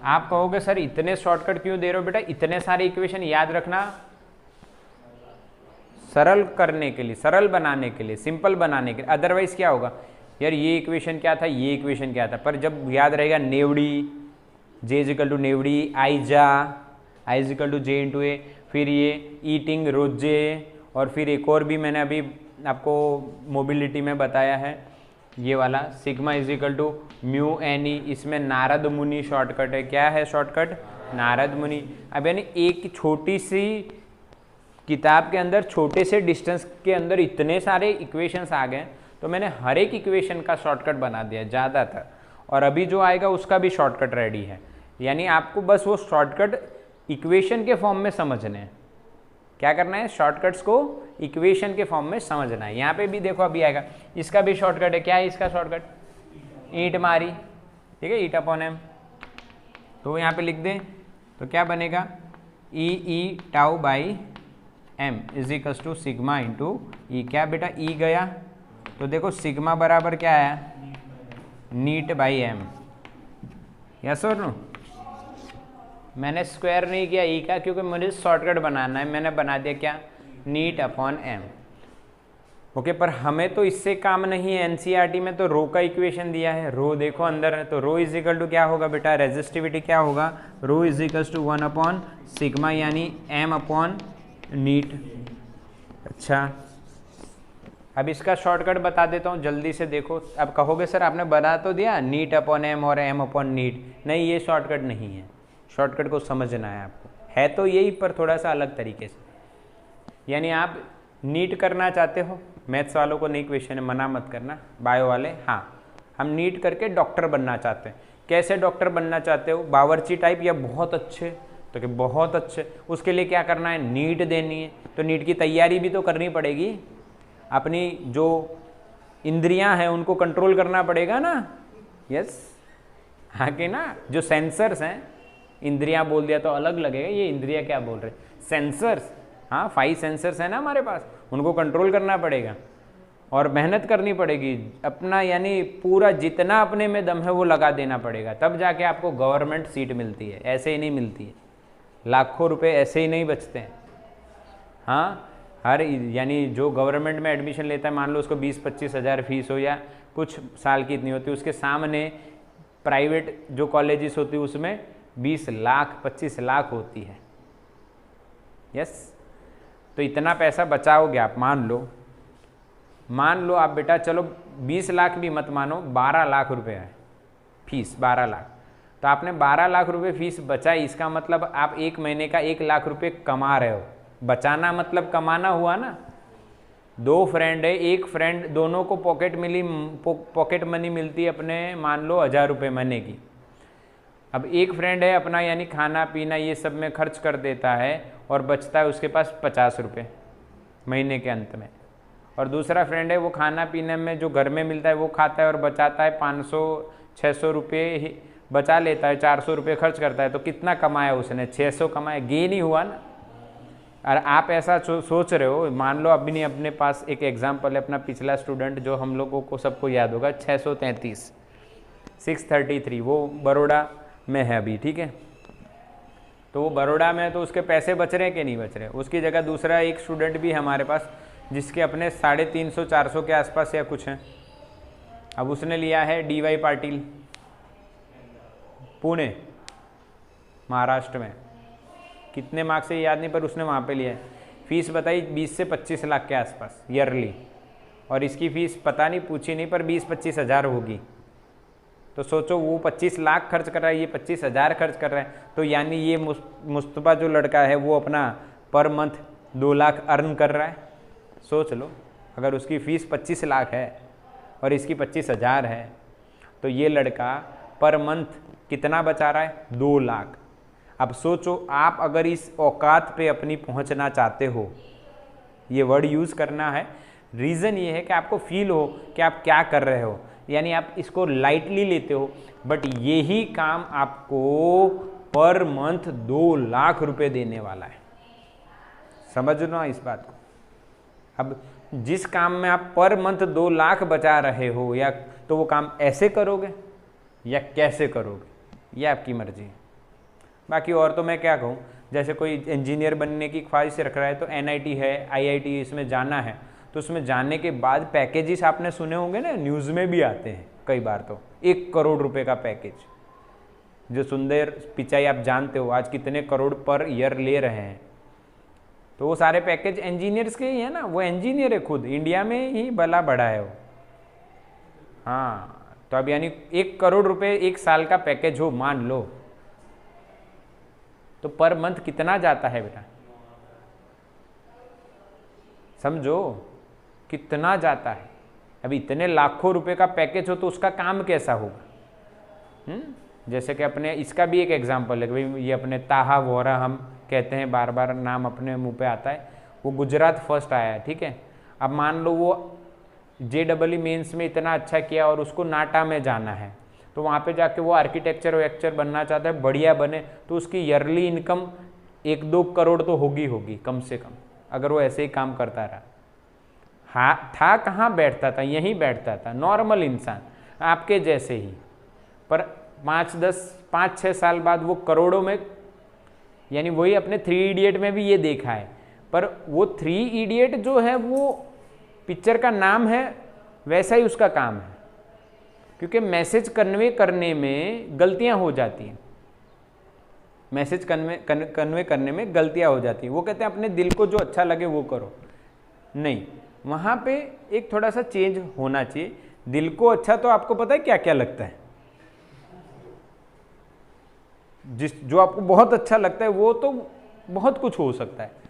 आप कहोगे सर इतने शॉर्टकट क्यों दे रहे हो बेटा, इतने सारे इक्वेशन याद रखना सरल करने के लिए, सरल बनाने के लिए, सिंपल बनाने के लिए। अदरवाइज क्या होगा यार, ये इक्वेशन क्या था, ये इक्वेशन क्या था, पर जब याद रहेगा नेवडी, जे इज इक्वल टू नेवडी, आइजा, I is equal to J into A, फिर ये ईटिंग रोजे, और फिर एक और भी मैंने अभी आपको मोबिलिटी में बताया है ये वाला sigma is equal to mu n e, इसमें नारद मुनि शॉर्टकट है। क्या है शॉर्टकट, नारद मुनि। अब यानी एक छोटी सी किताब के अंदर छोटे से डिस्टेंस के अंदर इतने सारे इक्वेशंस आ गए, तो मैंने हर एक इक्वेशन का शॉर्टकट बना दिया ज़्यादातर, और अभी जो आएगा उसका भी शॉर्टकट रेडी है। यानी आपको बस वो शॉर्टकट इक्वेशन के फॉर्म में समझने हैं। क्या करना है, शॉर्टकट्स को इक्वेशन के फॉर्म में समझना है। यहाँ पे भी देखो अभी आएगा, इसका भी शॉर्टकट है। क्या है इसका शॉर्टकट, ईंट मारी, ठीक है, ईट अपॉन एम। तो यहाँ पे लिख दें तो क्या बनेगा, E tau by M is equals to sigma into E. क्या बेटा ई गया, तो देखो सिग्मा बराबर क्या है, नीट बाई एम, यस और नो। मैंने स्क्वायर नहीं किया ई का, क्योंकि मुझे शॉर्टकट बनाना है, मैंने बना दिया क्या, नीट अपॉन एम। ओके, पर हमें तो इससे काम नहीं है। एनसीईआरटी में तो रो का इक्वेशन दिया है, रो देखो अंदर है, तो रो इज इक्वल टू क्या होगा बेटा, रेजिस्टिविटी क्या होगा, rho is equal to 1 upon sigma यानी एम अपॉन नीट। अच्छा अब इसका शॉर्टकट बता देता हूँ, जल्दी से देखो। अब कहोगे सर आपने बना तो दिया नीट अपॉन एम और एम अपॉन नीट, नहीं ये शॉर्टकट नहीं है, शॉर्टकट को समझना है आपको, है तो यही पर थोड़ा सा अलग तरीके से। यानी आप नीट करना चाहते हो, मैथ्स वालों को नहीं क्वेश्चन है, मना मत करना, बायो वाले हाँ, हम नीट करके डॉक्टर बनना चाहते हैं। कैसे डॉक्टर बनना चाहते हो, बावर्ची टाइप या बहुत अच्छे, तो कि बहुत अच्छे, उसके लिए क्या करना है, नीट देनी है। तो नीट की तैयारी भी तो करनी पड़ेगी, अपनी जो इंद्रियां हैं उनको कंट्रोल करना पड़ेगा ना। यस हाँ कि ना, जो सेंसर्स हैं, इंद्रियां बोल दिया तो अलग लगेगा, ये इंद्रियां क्या बोल रहे, सेंसर्स, हाँ 5 सेंसर्स है ना हमारे पास, उनको कंट्रोल करना पड़ेगा और मेहनत करनी पड़ेगी अपना, यानी पूरा जितना अपने में दम है वो लगा देना पड़ेगा, तब जाके आपको गवर्नमेंट सीट मिलती है, ऐसे ही नहीं मिलती है, लाखों रुपए ऐसे ही नहीं बचते हैं। हाँ हर, यानी जो गवर्नमेंट में एडमिशन लेता है, मान लो उसको 20-25 हज़ार फीस हो या कुछ साल की इतनी होती है, उसके सामने प्राइवेट जो कॉलेजेस होती है उसमें 20 लाख 25 लाख होती है। यस, तो इतना पैसा बचाओगे आप, मान लो आप बेटा, चलो 20 लाख भी मत मानो, 12 लाख रुपए है फीस, 12 लाख, तो आपने 12 लाख रुपए फीस बचाई, इसका मतलब आप एक महीने का 1 लाख रुपए कमा रहे हो। बचाना मतलब कमाना हुआ ना। 2 फ्रेंड है, एक फ्रेंड, दोनों को पॉकेट मनी मिलती है अपने, मान लो 1000 रुपये महीने की। अब एक फ्रेंड है अपना, यानी खाना पीना ये सब में खर्च कर देता है और बचता है उसके पास 50 रुपये महीने के अंत में, और दूसरा फ्रेंड है वो खाना पीने में जो घर में मिलता है वो खाता है और बचाता है 500-600 रुपये ही बचा लेता है, 400 रुपये खर्च करता है, तो कितना कमाया उसने, 600 कमाया, गेन ही हुआ ना। और आप ऐसा सोच रहे हो, मान लो अभी नहीं, अपने पास एक एग्जाम्पल है, अपना पिछला स्टूडेंट जो हम लोगों को सबको याद होगा, 633 633, वो बड़ौदा में है अभी, ठीक है। तो वो बड़ौदा में है, तो उसके पैसे बच रहे हैं कि नहीं बच रहे। उसकी जगह दूसरा एक स्टूडेंट भी हमारे पास जिसके अपने 350-400 के आसपास या कुछ हैं। अब उसने लिया है DY पाटिल, पुणे महाराष्ट्र में, कितने मार्क्स से याद नहीं, पर उसने वहाँ पे लिया है। फीस बताई 20 से 25 लाख के आसपास ईयरली, और इसकी फ़ीस पता नहीं, पूछी नहीं, पर 20-25 हज़ार होगी। तो सोचो, वो 25 लाख खर्च कर रहा है, ये 25 हज़ार खर्च कर रहा है, तो यानी ये मुस्तफा जो लड़का है वो अपना पर मंथ 2 लाख अर्न कर रहा है। सोच लो, अगर उसकी फ़ीस 25 लाख है और इसकी 25 हज़ार है, तो ये लड़का पर मंथ कितना बचा रहा है, 2 लाख। अब सोचो, आप अगर इस औकात पे अपनी पहुंचना चाहते हो, ये वर्ड यूज़ करना है, रीज़न ये है कि आपको फील हो कि आप क्या कर रहे हो, यानी आप इसको लाइटली लेते हो, बट यही काम आपको पर मंथ 2 लाख रुपए देने वाला है। समझना इस बात को। अब जिस काम में आप पर मंथ 2 लाख बचा रहे हो, या तो वो काम ऐसे करोगे या कैसे करोगे, ये आपकी मर्जी है। बाकी और तो मैं क्या कहूँ, जैसे कोई इंजीनियर बनने की ख्वाहिश रख रहा है, तो NIT है, IIT, इसमें जाना है, तो उसमें जाने के बाद पैकेजेस आपने सुने होंगे ना, न्यूज़ में भी आते हैं कई बार, तो 1 करोड़ रुपए का पैकेज, जो सुंदर पिचाई आप जानते हो आज कितने करोड़ पर ईयर ले रहे हैं। तो वो सारे पैकेज इंजीनियर्स के ही है ना, वो इंजीनियर है खुद, इंडिया में ही भला बड़ा है वो। हाँ, तो अब यानी 1 करोड़ रुपए 1 साल का पैकेज हो, मान लो, तो पर मंथ कितना जाता है बेटा, समझो कितना जाता है। अब इतने लाखों रुपए का पैकेज हो तो उसका काम कैसा होगा। जैसे कि अपने इसका भी एक एग्जांपल है, भाई ये अपने ताहा वोरा हम कहते हैं, बार बार नाम अपने मुंह पे आता है, वो गुजरात फर्स्ट आया है, ठीक है। अब मान लो वो JEE मेंस में इतना अच्छा किया और उसको नाटा में जाना है, तो वहाँ पे जाके वो आर्किटेक्चर वेक्चर बनना चाहता है, बढ़िया बने, तो उसकी ईयरली इनकम 1-2 करोड़ तो होगी कम से कम, अगर वो ऐसे ही काम करता रहा। हाँ, था कहाँ बैठता था, यहीं बैठता था, नॉर्मल इंसान आपके जैसे ही, पर 5-6 साल बाद वो करोड़ों में, यानी वही अपने 3 इडियट में भी ये देखा है। पर वो 3 इडियट जो है वो पिक्चर का नाम है, वैसा ही उसका काम है, क्योंकि मैसेज कन्वे करने में गलतियां हो जाती हैं, मैसेज कन्वे करने में गलतियां हो जाती हैं। वो कहते हैं अपने दिल को जो अच्छा लगे वो करो, नहीं, वहाँ पे एक थोड़ा सा चेंज होना चाहिए। दिल को अच्छा तो आपको पता है क्या क्या लगता है, जो आपको बहुत अच्छा लगता है वो तो बहुत कुछ हो सकता है।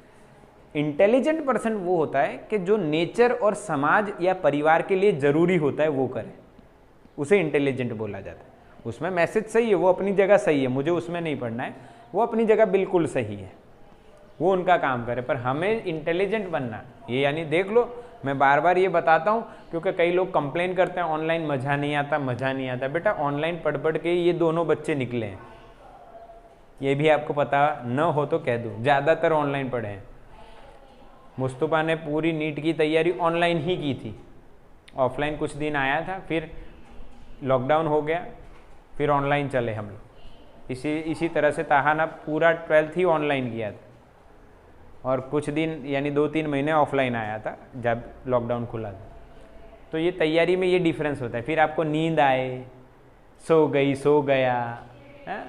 इंटेलिजेंट पर्सन वो होता है कि जो नेचर और समाज या परिवार के लिए जरूरी होता है वो करे, उसे इंटेलिजेंट बोला जाता है। उसमें मैसेज सही है, वो अपनी जगह सही है, मुझे उसमें नहीं पढ़ना है, वो अपनी जगह बिल्कुल सही है, वो उनका काम करे। पर हमें इंटेलिजेंट बनना, ये यानी देख लो, मैं बार बार ये बताता हूँ क्योंकि कई लोग कंप्लेन करते हैं ऑनलाइन मज़ा नहीं आता, मज़ा नहीं आता। बेटा ऑनलाइन पढ़ पढ़ के ये दोनों बच्चे निकले हैं, ये भी आपको पता न हो तो कह दूँ, ज़्यादातर ऑनलाइन पढ़े हैं। मुस्तफ़ा ने पूरी नीट की तैयारी ऑनलाइन ही की थी, ऑफलाइन कुछ दिन आया था, फिर लॉकडाउन हो गया, फिर ऑनलाइन चले हम लोग। इसी तरह से ताहा ने पूरा 12th ही ऑनलाइन किया था, और कुछ दिन यानी 2-3 महीने ऑफलाइन आया था जब लॉकडाउन खुला था। तो ये तैयारी में ये डिफरेंस होता है। फिर आपको नींद आए, सो गई सो गया है?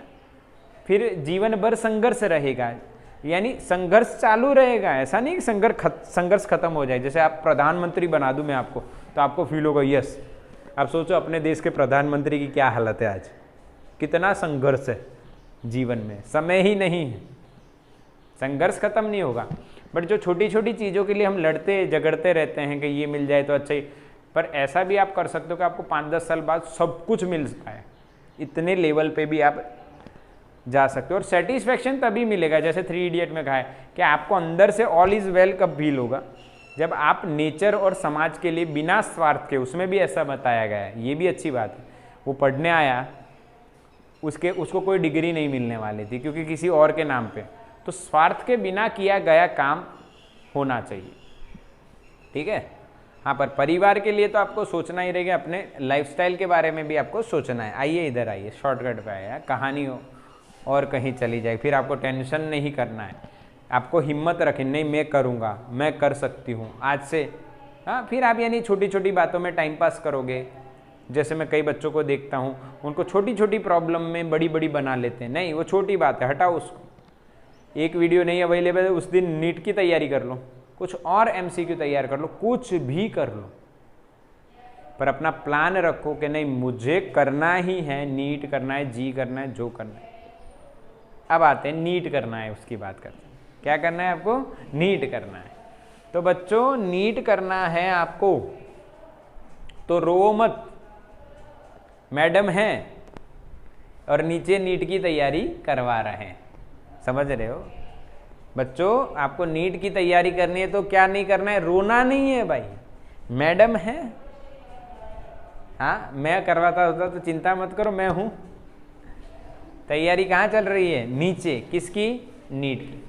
फिर जीवन भर संघर्ष रहेगा, यानी संघर्ष चालू रहेगा। ऐसा नहीं कि संघर्ष खत्म हो जाए। जैसे आप प्रधानमंत्री बना दूं मैं आपको, तो आपको फील होगा यस। आप सोचो अपने देश के प्रधानमंत्री की क्या हालत है आज, कितना संघर्ष है जीवन में, समय ही नहीं है, संघर्ष खत्म नहीं होगा। बट जो छोटी छोटी चीज़ों के लिए हम लड़ते झगड़ते रहते हैं कि ये मिल जाए तो अच्छा ही, पर ऐसा भी आप कर सकते हो कि आपको 5-10 साल बाद सब कुछ मिल पाए, इतने लेवल पे भी आप जा सकते हो। और सेटिस्फैक्शन तभी मिलेगा, जैसे 3 इडियट में कहा है कि आपको अंदर से ऑल इज़ वेल कब फील होगा, जब आप नेचर और समाज के लिए बिना स्वार्थ के, उसमें भी ऐसा बताया गया है, ये भी अच्छी बात है। वो पढ़ने आया, उसको कोई डिग्री नहीं मिलने वाली थी क्योंकि किसी और के नाम पे, तो स्वार्थ के बिना किया गया काम होना चाहिए, ठीक है। हाँ, पर परिवार के लिए तो आपको सोचना ही रहेगा, अपने लाइफस्टाइल के बारे में भी आपको सोचना है। आइए इधर आइए, शॉर्टकट पे आया, कहानी हो और कहीं चली जाए, फिर आपको टेंशन नहीं करना है, आपको हिम्मत रखनी, नहीं मैं करूँगा, मैं कर सकती हूँ आज से। हाँ, फिर आप यानी छोटी छोटी बातों में टाइम पास करोगे। जैसे मैं कई बच्चों को देखता हूँ, उनको छोटी छोटी प्रॉब्लम में बड़ी बड़ी बना लेते हैं। नहीं, वो छोटी बात है, हटाओ उसको। एक वीडियो नहीं अवेलेबल है, उस दिन नीट की तैयारी कर लो, कुछ और MCQ तैयार कर लो, कुछ भी कर लो, पर अपना प्लान रखो कि नहीं मुझे करना ही है, नीट करना है, जी करना है, जो करना है। अब आते हैं नीट करना है, उसकी बात करते हैं। क्या करना है आपको? नीट करना है। तो बच्चों नीट करना है आपको, तो रो मत, मैडम हैं और नीचे नीट की तैयारी करवा रहे हैं, समझ रहे हो बच्चों। आपको नीट की तैयारी करनी है तो क्या नहीं करना है, रोना नहीं है भाई, मैडम है। हाँ, मैं करवाता होता तो चिंता मत करो, मैं हूं। तैयारी कहाँ चल रही है? नीचे, किसकी? नीट की।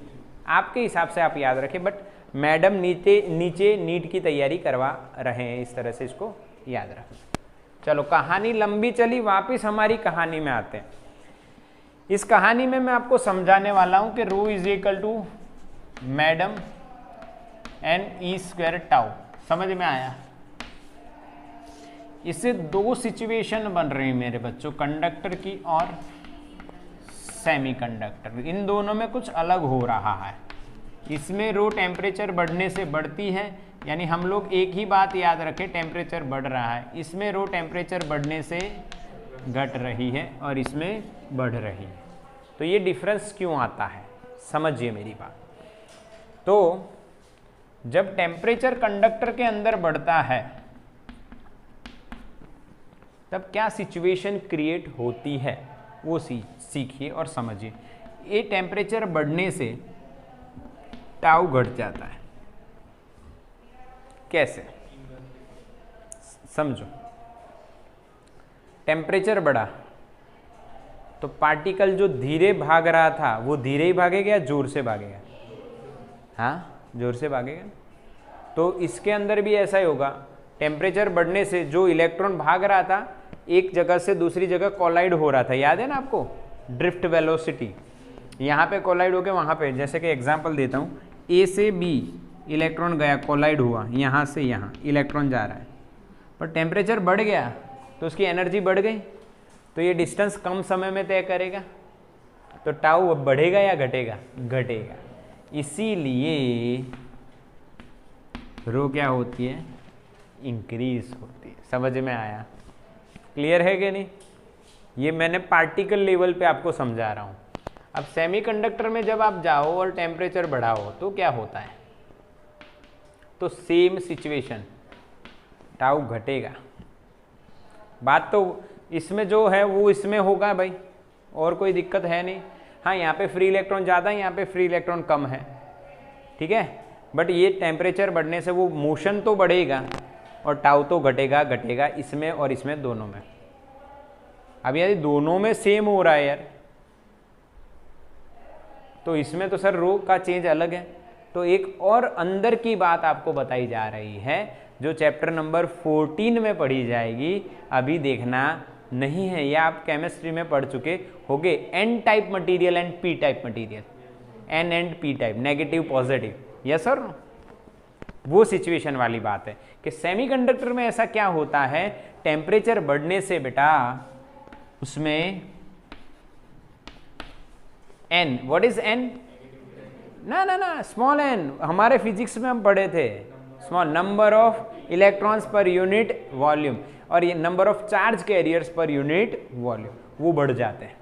आपके हिसाब से आप याद रखें, बट मैडम नीचे नीट की तैयारी करवा रहे हैं, इस तरह से इसको याद रखें। चलो, कहानी लंबी चली, वापिस हमारी कहानी में आते हैं। इस कहानी में मैं आपको समझाने वाला हूं कि रो इज इक्वल टू मैडम NE² टाउ। समझ में आया? इससे 2 सिचुएशन बन रही है मेरे बच्चों, कंडक्टर की और सेमीकंडक्टर। इन दोनों में कुछ अलग हो रहा है। इसमें रो टेम्परेचर बढ़ने से बढ़ती है, यानी हम लोग एक ही बात याद रखें, टेम्परेचर बढ़ रहा है। इसमें रो टेम्परेचर बढ़ने से घट रही है और इसमें बढ़ रही है। तो ये डिफरेंस क्यों आता है, समझिए मेरी बात। तो जब टेम्परेचर कंडक्टर के अंदर बढ़ता है तब क्या सिचुएशन क्रिएट होती है, वो सीखिए और समझिए। ये टेम्परेचर बढ़ने से टाउ घट जाता है। कैसे? समझो, टेम्परेचर बढ़ा तो पार्टिकल जो धीरे भाग रहा था वो धीरे ही भागेगा या जोर से भागेगा? हाँ, जोर से भागेगा। तो इसके अंदर भी ऐसा ही होगा। टेम्परेचर बढ़ने से जो इलेक्ट्रॉन भाग रहा था, एक जगह से दूसरी जगह कोलाइड हो रहा था, याद है ना आपको? ड्रिफ्ट वेलोसिटी, यहाँ पे कोलाइड हो गया वहाँ पे। जैसे कि एग्जांपल देता हूँ, A से B इलेक्ट्रॉन गया, कोलाइड हुआ, यहाँ से यहाँ इलेक्ट्रॉन जा रहा है, पर टेम्परेचर बढ़ गया तो उसकी एनर्जी बढ़ गई, तो ये डिस्टेंस कम समय में तय करेगा। तो टाउ बढ़ेगा या घटेगा? घटेगा। इसीलिए रो क्या होती है, इंक्रीज होती है। समझ में आया, क्लियर है कि नहीं? ये मैंने पार्टिकल लेवल पे आपको समझा रहा हूँ। अब सेमीकंडक्टर में जब आप जाओ और टेम्परेचर बढ़ाओ तो क्या होता है, तो सेम सिचुएशन, टाउ घटेगा। बात तो इसमें जो है वो इसमें होगा भाई, और कोई दिक्कत है नहीं। हाँ, यहाँ पे फ्री इलेक्ट्रॉन ज़्यादा है, यहाँ पे फ्री इलेक्ट्रॉन कम है, ठीक है। बट ये टेम्परेचर बढ़ने से वो मोशन तो बढ़ेगा और टाउ तो घटेगा इसमें और इसमें, दोनों में। अब यदि दोनों में सेम हो रहा है यार, तो इसमें तो सर रो का चेंज अलग है। तो एक और अंदर की बात आपको बताई जा रही है जो चैप्टर नंबर 14 में पढ़ी जाएगी, अभी देखना नहीं है, या आप केमिस्ट्री में पढ़ चुके होगे। N type material and P type material, N and P type, negative positive, yes sir. वो सिचुएशन वाली बात है कि सेमीकंडक्टर में ऐसा क्या होता है, टेम्परेचर बढ़ने से बेटा उसमें एन, व्हाट इज एन, ना स्मॉल एन, हमारे फिजिक्स में हम पढ़े थे, small number of electrons per unit volume, और ये number of charge carriers per unit volume, वो बढ़ जाते हैं।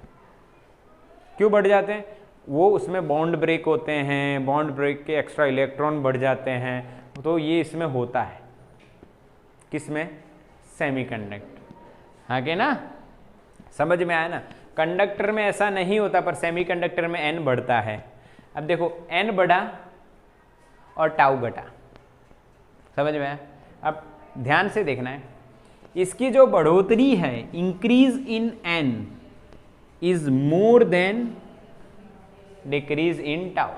क्यों बढ़ जाते हैं? वो उसमें बॉन्ड ब्रेक होते हैं, बॉन्ड ब्रेक के एक्स्ट्रा इलेक्ट्रॉन बढ़ जाते हैं, तो ये इसमें होता है। किसमें? सेमीकंडक्टर, हाँ के ना, समझ में आया ना। कंडक्टर में ऐसा नहीं होता, पर सेमीकंडक्टर में एन बढ़ता है। अब देखो, एन बढ़ा और टाउ घटा, समझ में आया? अब ध्यान से देखना है, इसकी जो बढ़ोतरी है, increase in an is more than decrease in tau.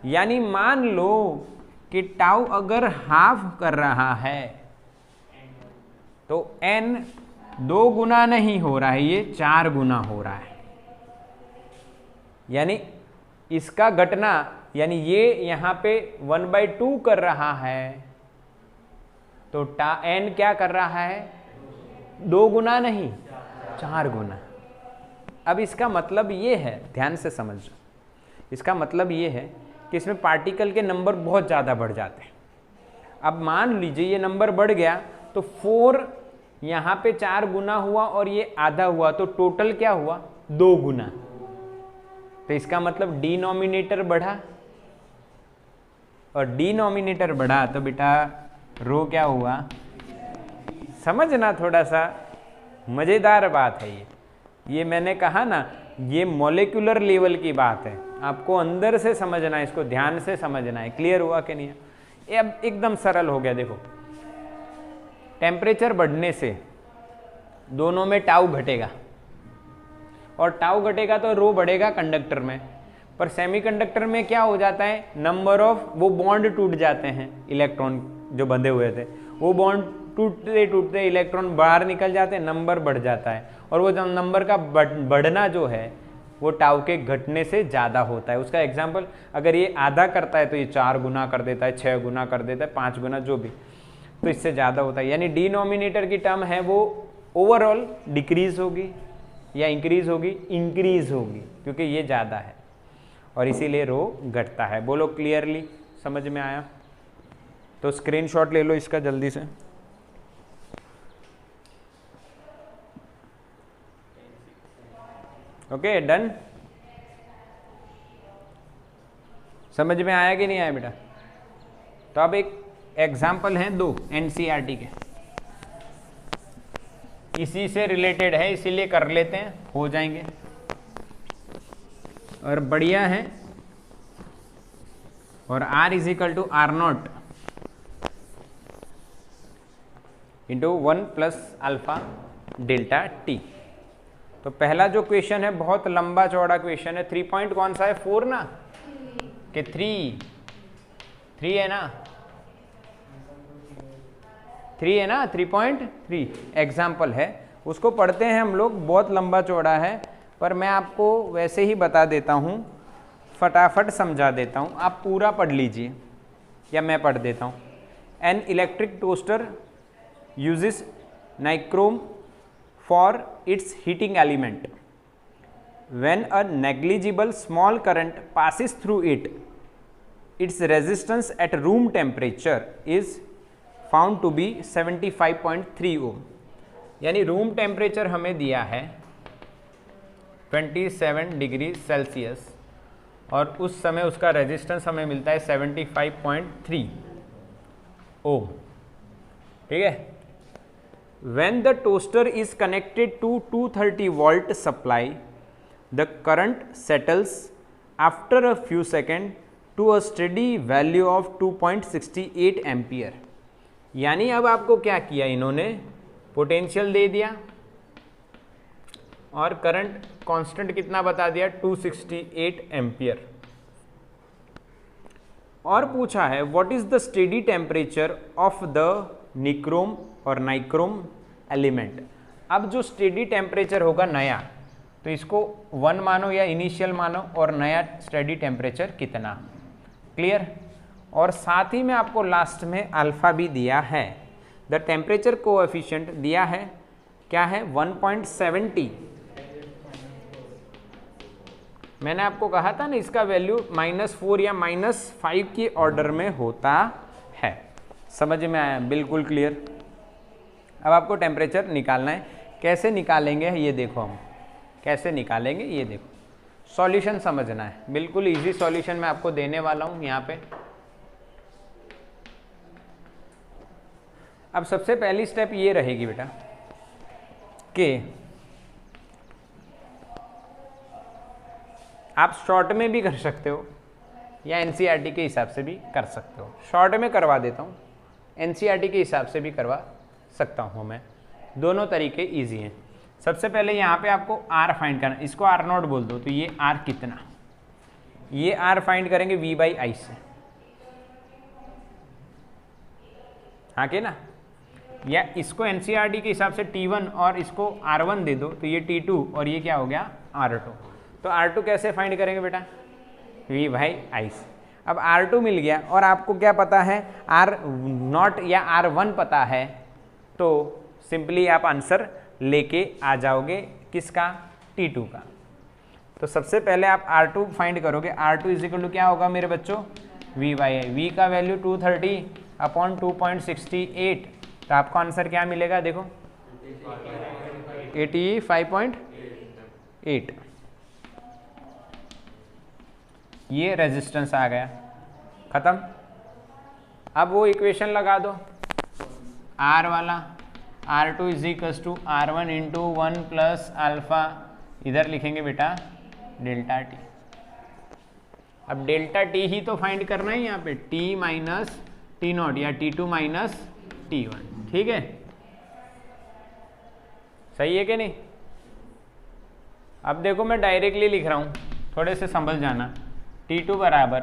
यानी मान लो कि टाउ अगर हाफ कर रहा है तो एन 2 गुना नहीं हो रहा है, ये 4 गुना हो रहा है। यानी इसका घटना, यानी ये यहां पे 1/2 कर रहा है, तो एन क्या कर रहा है, 2 गुना नहीं, 4 गुना। अब इसका मतलब ये है, ध्यान से समझो, इसका मतलब ये है कि इसमें पार्टिकल के नंबर बहुत ज़्यादा बढ़ जाते हैं। अब मान लीजिए ये नंबर बढ़ गया तो 4 यहाँ पे 4 गुना हुआ और ये आधा हुआ, तो टोटल क्या हुआ, 2 गुना। तो इसका मतलब डिनोमिनेटर बढ़ा, और डिनोमिनेटर बढ़ा तो बेटा रो क्या हुआ, समझना, थोड़ा सा मज़ेदार बात है ये मैंने कहा ना, ये मॉलिक्यूलर लेवल की बात है, आपको अंदर से समझना है, इसको ध्यान से समझना है। क्लियर हुआ कि नहीं? ये अब एकदम सरल हो गया। देखो, टेम्परेचर बढ़ने से दोनों में टाउ घटेगा, और टाउ घटेगा तो रो बढ़ेगा कंडक्टर में, पर सेमीकंडक्टर में क्या हो जाता है, नंबर ऑफ वो बॉन्ड टूट जाते हैं, इलेक्ट्रॉन जो बंधे हुए थे वो बॉन्ड टूटते टूटते इलेक्ट्रॉन बाहर निकल जाते हैं, नंबर बढ़ जाता है, और वो नंबर का बढ़ना जो है वो टाउ के घटने से ज़्यादा होता है। उसका एग्जाम्पल, अगर ये आधा करता है तो ये 4 गुना कर देता है, 6 गुना कर देता है, 5 गुना, जो भी, तो इससे ज़्यादा होता है। यानी डिनोमिनेटर की टर्म है वो ओवरऑल डिक्रीज होगी या इंक्रीज होगी, इंक्रीज होगी, क्योंकि ये ज़्यादा है और इसीलिए रो घटता है। बोलो क्लियरली, समझ में आया? तो स्क्रीनशॉट ले लो इसका जल्दी से। Okay, done. समझ में आया कि नहीं आया बेटा? तो अब एक एग्जाम्पल हैं 2 एनसीईआरटी के, इसी से रिलेटेड है, इसीलिए कर लेते हैं, हो जाएंगे और बढ़िया है। और R = R0 into 1 + alpha delta T. तो पहला जो क्वेश्चन है बहुत लंबा चौड़ा क्वेश्चन है। 3 पॉइंट कौन सा है, 4 ना, कि 3 है ना, 3 है ना, 3.3 एग्जाम्पल है, उसको पढ़ते हैं हम लोग। बहुत लंबा चौड़ा है, पर मैं आपको वैसे ही बता देता हूँ, फटाफट समझा देता हूँ, आप पूरा पढ़ लीजिए या मैं पढ़ देता हूँ। An electric toaster uses nichrome for its heating element. When a negligible small current passes through it, its resistance at room temperature is found to be 75.3 ohm. यानी रूम टेम्परेचर हमें दिया है 27 डिग्री सेल्सियस और उस समय उसका resistance हमें मिलता है 75.3 ओम। ठीक है। When the toaster is connected to 230 volt supply, the current settles after a few seconds to a steady value of 2.68 ampere. यानी अब आपको क्या किया इन्होंने, पोटेंशियल दे दिया और करंट कांस्टेंट कितना बता दिया 268 एम्पियर, और पूछा है what is the steady temperature of the nichrome और नाइक्रोम एलिमेंट। अब जो स्टेडी टेम्परेचर होगा नया, तो इसको 1 मानो या इनिशियल मानो, और नया स्टेडी टेम्परेचर कितना। क्लियर। और साथ ही में आपको लास्ट में अल्फा भी दिया है, द टेम्परेचर कोएफिशिएंट दिया है, क्या है 1.70। मैंने आपको कहा था ना इसका वैल्यू -4 या -5 के ऑर्डर में होता है। समझ में आया? बिल्कुल क्लियर। अब आपको टेम्परेचर निकालना है, कैसे निकालेंगे ये देखो, हम कैसे निकालेंगे ये देखो, सॉल्यूशन समझना है। बिल्कुल इजी सॉल्यूशन मैं आपको देने वाला हूं यहाँ पे। अब सबसे पहली स्टेप ये रहेगी बेटा कि आप शॉर्ट में भी कर सकते हो या एनसीईआरटी के हिसाब से भी कर सकते हो। शॉर्ट में करवा देता हूँ, एनसीईआरटी के हिसाब से भी करवा सकता हूँ मैं, दोनों तरीके इजी हैं। सबसे पहले यहाँ पे आपको आर फाइंड करना, इसको आर नॉट बोल दो, तो ये आर कितना, ये आर फाइंड करेंगे V/I से, हाँ के ना, या इसको एनसीईआरटी के हिसाब से T1 और इसको R1 दे दो, तो ये T2 और ये क्या हो गया R2। तो R2 कैसे फाइंड करेंगे बेटा, V/I से। अब R2 मिल गया और आपको क्या पता है R0 या R1 पता है, तो सिंपली आप आंसर लेके आ जाओगे किसका, T2 का। तो सबसे पहले आप R2 फाइंड करोगे, R2 इज इक्वल टू क्या होगा मेरे बच्चों, V/I। V का वैल्यू 230/2.68, तो आपको आंसर क्या मिलेगा देखो 85.8। ये रेजिस्टेंस आ गया, खत्म। अब वो इक्वेशन लगा दो R वाला, R2 is equals to R1 into 1 plus alpha, इधर लिखेंगे बेटा डेल्टा टी। अब डेल्टा टी ही तो फाइंड करना है यहाँ पे, T माइनस T0 या T2 माइनस T1, ठीक है, सही है कि नहीं। अब देखो मैं डायरेक्टली लिख रहा हूँ, थोड़े से समझ जाना। T2 बराबर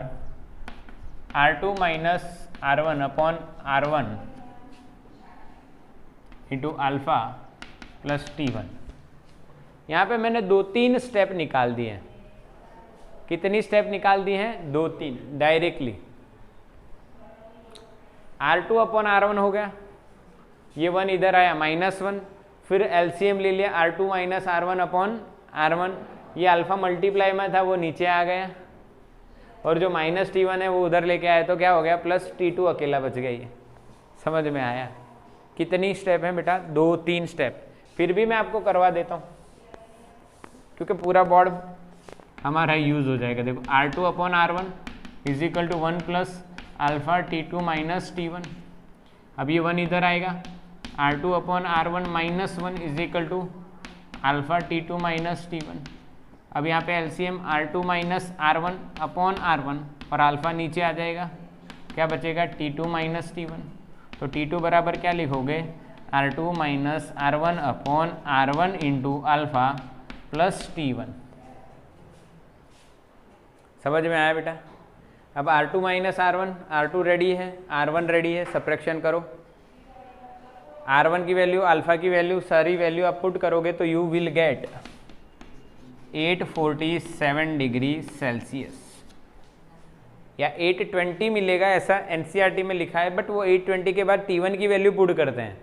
R2 minus R1 upon R1 into alpha plus T1। यहाँ पे मैंने 2-3 स्टेप निकाल दिए हैं। कितनी स्टेप निकाल दिए हैं, 2-3 डायरेक्टली। R2 अपॉन R1 हो गया, ये 1 इधर आया -1, फिर एलसीएम ले लिया R2 minus R1 upon R1, ये अल्फा मल्टीप्लाई में था वो नीचे आ गया, और जो माइनस T1 है वो उधर लेके आया, तो क्या हो गया प्लस T2 अकेला बच गया। ये समझ में आया। कितनी स्टेप है बेटा, 2-3 स्टेप। फिर भी मैं आपको करवा देता हूँ क्योंकि पूरा बोर्ड हमारा यूज हो जाएगा। देखो R2 upon R1 is equal to 1 plus alpha T2 minus T1। अब ये 1 इधर आएगा, R2 upon R1 minus 1 is equal to alpha T2 minus T1। अब यहाँ पे LCM R2 minus R1 upon R1 और अल्फा नीचे आ जाएगा, क्या बचेगा T2 माइनस T1। तो T2 बराबर क्या लिखोगे, R2 minus R1 upon R1 into alpha plus T1। समझ में आया बेटा। अब R2 minus R1, R2 ready है, R1 रेडी है, सब्ट्रैक्शन करो। R1 की वैल्यू, अल्फा की वैल्यू, सारी वैल्यू आप पुट करोगे तो you will get 847 degree Celsius या 820 मिलेगा, ऐसा एनसीईआरटी में लिखा है। बट वो 820 के बाद T1 की वैल्यू पुट करते हैं।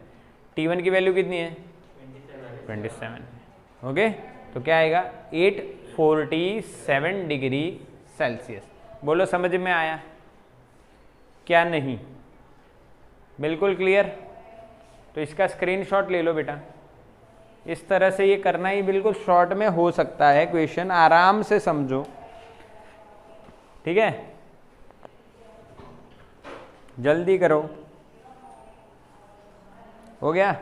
T1 की वैल्यू कितनी है, 27। ओके, तो क्या आएगा 847 डिग्री सेल्सियस। बोलो समझ में आया। क्या नहीं? बिल्कुल क्लियर। तो इसका स्क्रीनशॉट ले लो बेटा। इस तरह से ये करना ही बिल्कुल शॉर्ट में हो सकता है क्वेश्चन, आराम से समझो, ठीक है? जल्दी करो। हो गया?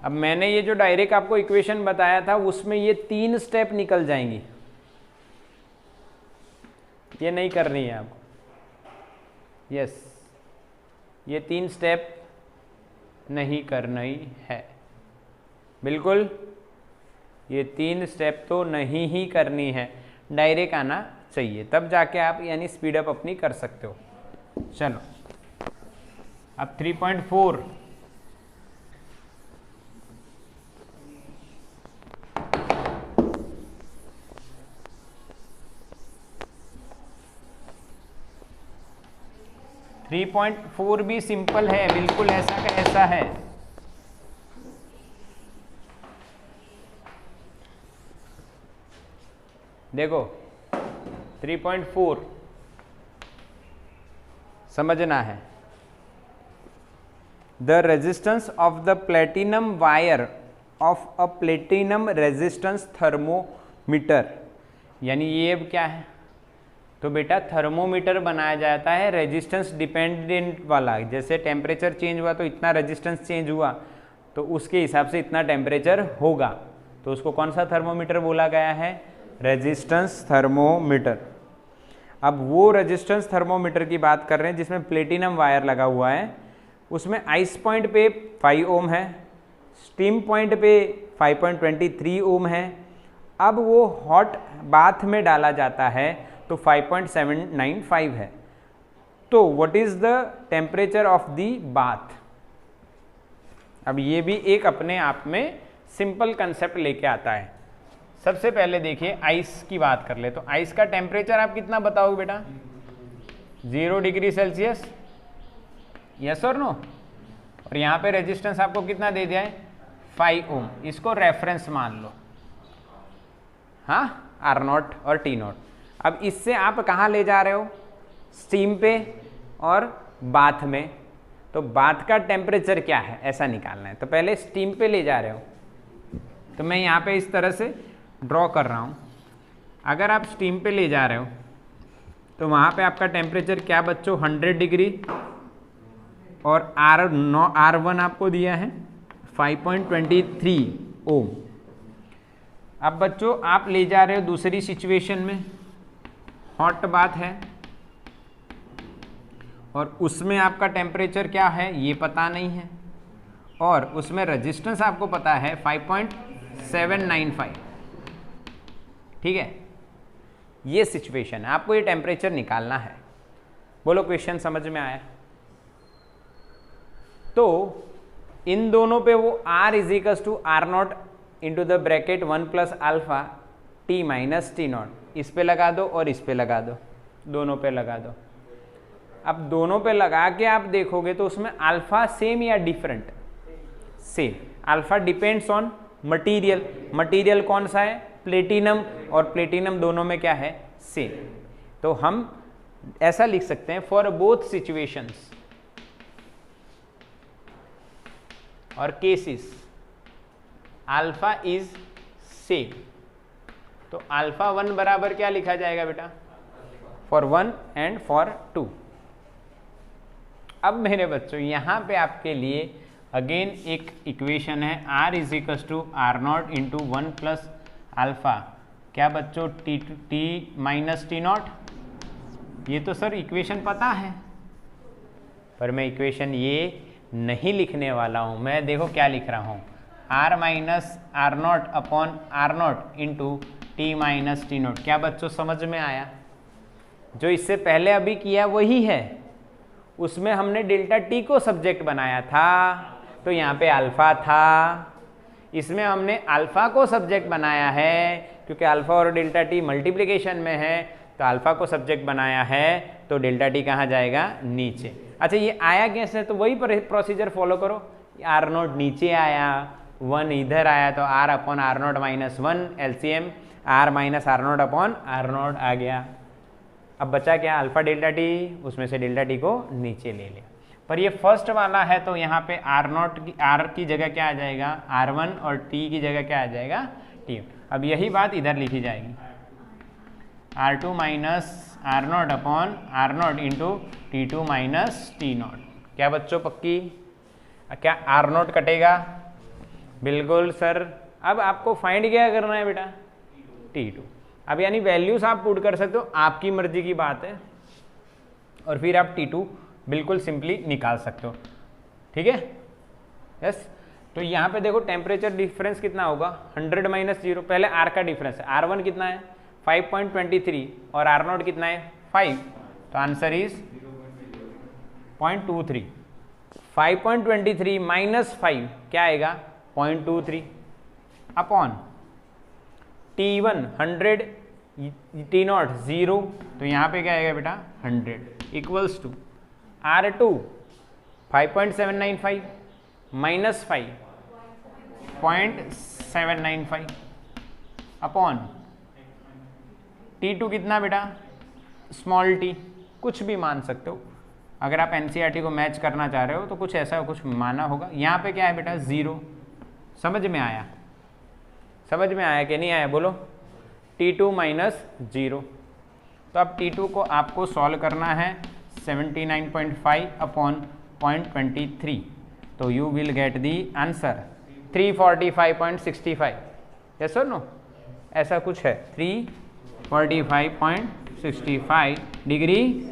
अब मैंने ये जो डायरेक्ट आपको इक्वेशन बताया था उसमें ये 3 स्टेप निकल जाएंगी, ये नहीं करनी है आपको। यस, ये 3 स्टेप नहीं करनी है, बिल्कुल ये 3 स्टेप तो नहीं ही करनी है, डायरेक्ट आना चाहिए, तब जाके आप यानी स्पीड अप अपनी कर सकते हो। चलो अब 3.4 3.4 भी सिंपल है, बिल्कुल ऐसा का ऐसा है। देखो 3.4 समझना है। The resistance of the platinum wire of a platinum resistance thermometer, यानी ये अब क्या है? तो बेटा थर्मोमीटर बनाया जाता है रेजिस्टेंस डिपेंडेंट वाला, जैसे टेम्परेचर चेंज हुआ तो इतना रेजिस्टेंस चेंज हुआ तो उसके हिसाब से इतना टेम्परेचर होगा, तो उसको कौन सा थर्मोमीटर बोला गया है? Resistance thermometer. अब वो रेजिस्टेंस थर्मोमीटर की बात कर रहे हैं जिसमें प्लेटिनम वायर लगा हुआ है, उसमें आइस पॉइंट पे 5 ओम है, स्टीम पॉइंट पे 5.23 ओम है। अब वो हॉट बाथ में डाला जाता है तो 5.795 है। तो what is the temperature of the bath? अब ये भी एक अपने आप में सिंपल कंसेप्ट लेके आता है। सबसे पहले देखिए आइस की बात कर ले, तो आइस का टेम्परेचर आप कितना बताओगे बेटा? 0 डिग्री सेल्सियस, यस और नो? और यहाँ पे रेजिस्टेंस आपको कितना दे दिया है? 5 ओम। इसको रेफरेंस मान लो, हाँ, R0 और T0। अब इससे आप कहाँ ले जा रहे हो? स्टीम पे और बाथ में। तो बाथ का टेम्परेचर क्या है ऐसा निकालना है, तो पहले स्टीम पे ले जा रहे हो। तो मैं यहाँ पे इस तरह से ड्रॉ कर रहा हूँ। अगर आप स्टीम पे ले जा रहे हो तो वहाँ पे आपका टेम्परेचर क्या बच्चों? 100 डिग्री, और R1 आपको दिया है 5.23 ओम। अब बच्चों आप ले जा रहे हो दूसरी सिचुएशन में, हॉट बाथ है और उसमें आपका टेम्परेचर क्या है ये पता नहीं है, और उसमें रेजिस्टेंस आपको पता है 5.795, ठीक है? ये सिचुएशन है, आपको ये टेम्परेचर निकालना है। बोलो क्वेश्चन समझ में आया? तो इन दोनों पे वो R = R0 into the bracket 1 + alpha T - T0, इस पे लगा दो और इस पे लगा दो, दोनों पे लगा दो। अब दोनों पे लगा के आप देखोगे तो उसमें अल्फा सेम या different? Same. Alpha depends on material, material कौन सा है? प्लेटिनम, और प्लेटिनम दोनों में क्या है? सेम। तो हम ऐसा लिख सकते हैं फॉर बोथ सिचुएशंस और केसेस अल्फा इज सेम। तो अल्फा 1 बराबर क्या लिखा जाएगा बेटा? For 1 and for 2। अब मेरे बच्चों यहाँ पे आपके लिए अगेन एक इक्वेशन है, R = R0 इंटू 1 + अल्फा, क्या बच्चों? T - T0। ये तो सर इक्वेशन पता है, पर मैं इक्वेशन ये नहीं लिखने वाला हूँ। मैं देखो क्या लिख रहा हूँ, R - R0 upon R0 into T - T0। क्या बच्चों समझ में आया? जो इससे पहले अभी किया वही है, उसमें हमने डेल्टा T को सब्जेक्ट बनाया था, तो यहाँ पे अल्फा था। इसमें हमने अल्फा को सब्जेक्ट बनाया है क्योंकि अल्फा और डेल्टा T मल्टीप्लिकेशन में है, तो अल्फा को सब्जेक्ट बनाया है, तो डेल्टा T कहाँ जाएगा? नीचे। अच्छा ये आया कैसे? तो वही प्रोसीजर फॉलो करो। R0 नीचे आया, 1 इधर आया, तो R upon R0 - 1 LCM R - R0 upon R0 आ गया। अब बचा क्या, अल्फा डेल्टा टी, उसमें से डेल्टा टी को नीचे ले लिया। पर ये फर्स्ट वाला है तो यहाँ पे R0 की R की जगह क्या आ जाएगा, R1 और T की जगह क्या आ जाएगा, T। अब यही बात इधर लिखी जाएगी, R2 minus R0 upon R0 into T2 minus T0। क्या बच्चों पक्की, क्या R0 कटेगा, बिल्कुल सर। अब आपको फाइंड क्या करना है बेटा, T2। अब यानी वैल्यूज आप पुट कर सकते हो, आपकी मर्जी की बात है, और फिर आप T2 बिल्कुल सिंपली निकाल सकते हो, ठीक है। यस, तो यहाँ पे देखो टेम्परेचर डिफरेंस कितना होगा, 100 माइनस 0। पहले R का डिफरेंस है, R1 कितना है 5.23 और R0 कितना है 5, तो आंसर इज 0.23। 5.23 माइनस 5 क्या आएगा 0.23 अपॉन T1 100, T0 0, तो यहाँ पे क्या आएगा बेटा 100 equals to R2 5.795 minus 5.795 upon T2 कितना बेटा स्मॉल t, कुछ भी मान सकते हो। अगर आप NCERT को मैच करना चाह रहे हो तो कुछ ऐसा कुछ माना होगा। यहाँ पे क्या है बेटा 0। समझ में आया, समझ में आया कि नहीं आया, बोलो। T2 माइनस 0, तो अब T2 को आपको सॉल्व करना है 79.5 अपॉन 0.23, तो you will get the answer 345.65। Yes और नो, ऐसा कुछ है 345.65 डिग्री।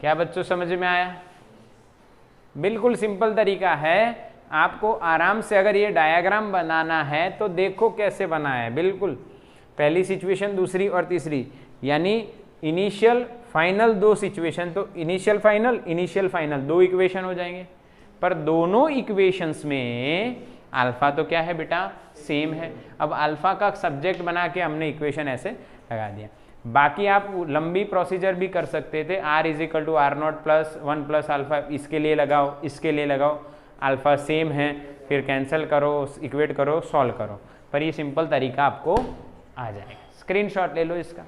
क्या बच्चों समझ में आया, बिल्कुल सिंपल तरीका है। आपको आराम से अगर ये डायग्राम बनाना है तो देखो कैसे बना है, बिल्कुल पहली सिचुएशन, दूसरी और तीसरी, यानी इनिशियल फाइनल दो सिचुएशन, तो इनिशियल फाइनल दो इक्वेशन हो जाएंगे। पर दोनों इक्वेशंस में अल्फा तो क्या है बेटा सेम है। अब अल्फा का सब्जेक्ट बना के हमने इक्वेशन ऐसे लगा दिया। बाकी आप लंबी प्रोसीजर भी कर सकते थे, R is equal to R0 plus 1 plus alpha, इसके लिए लगाओ, इसके लिए लगाओ, अल्फा सेम है, फिर कैंसिल करो, इक्वेट करो, सॉल्व करो। पर ये सिंपल तरीका आपको आ जाएगा। स्क्रीनशॉट ले लो इसका।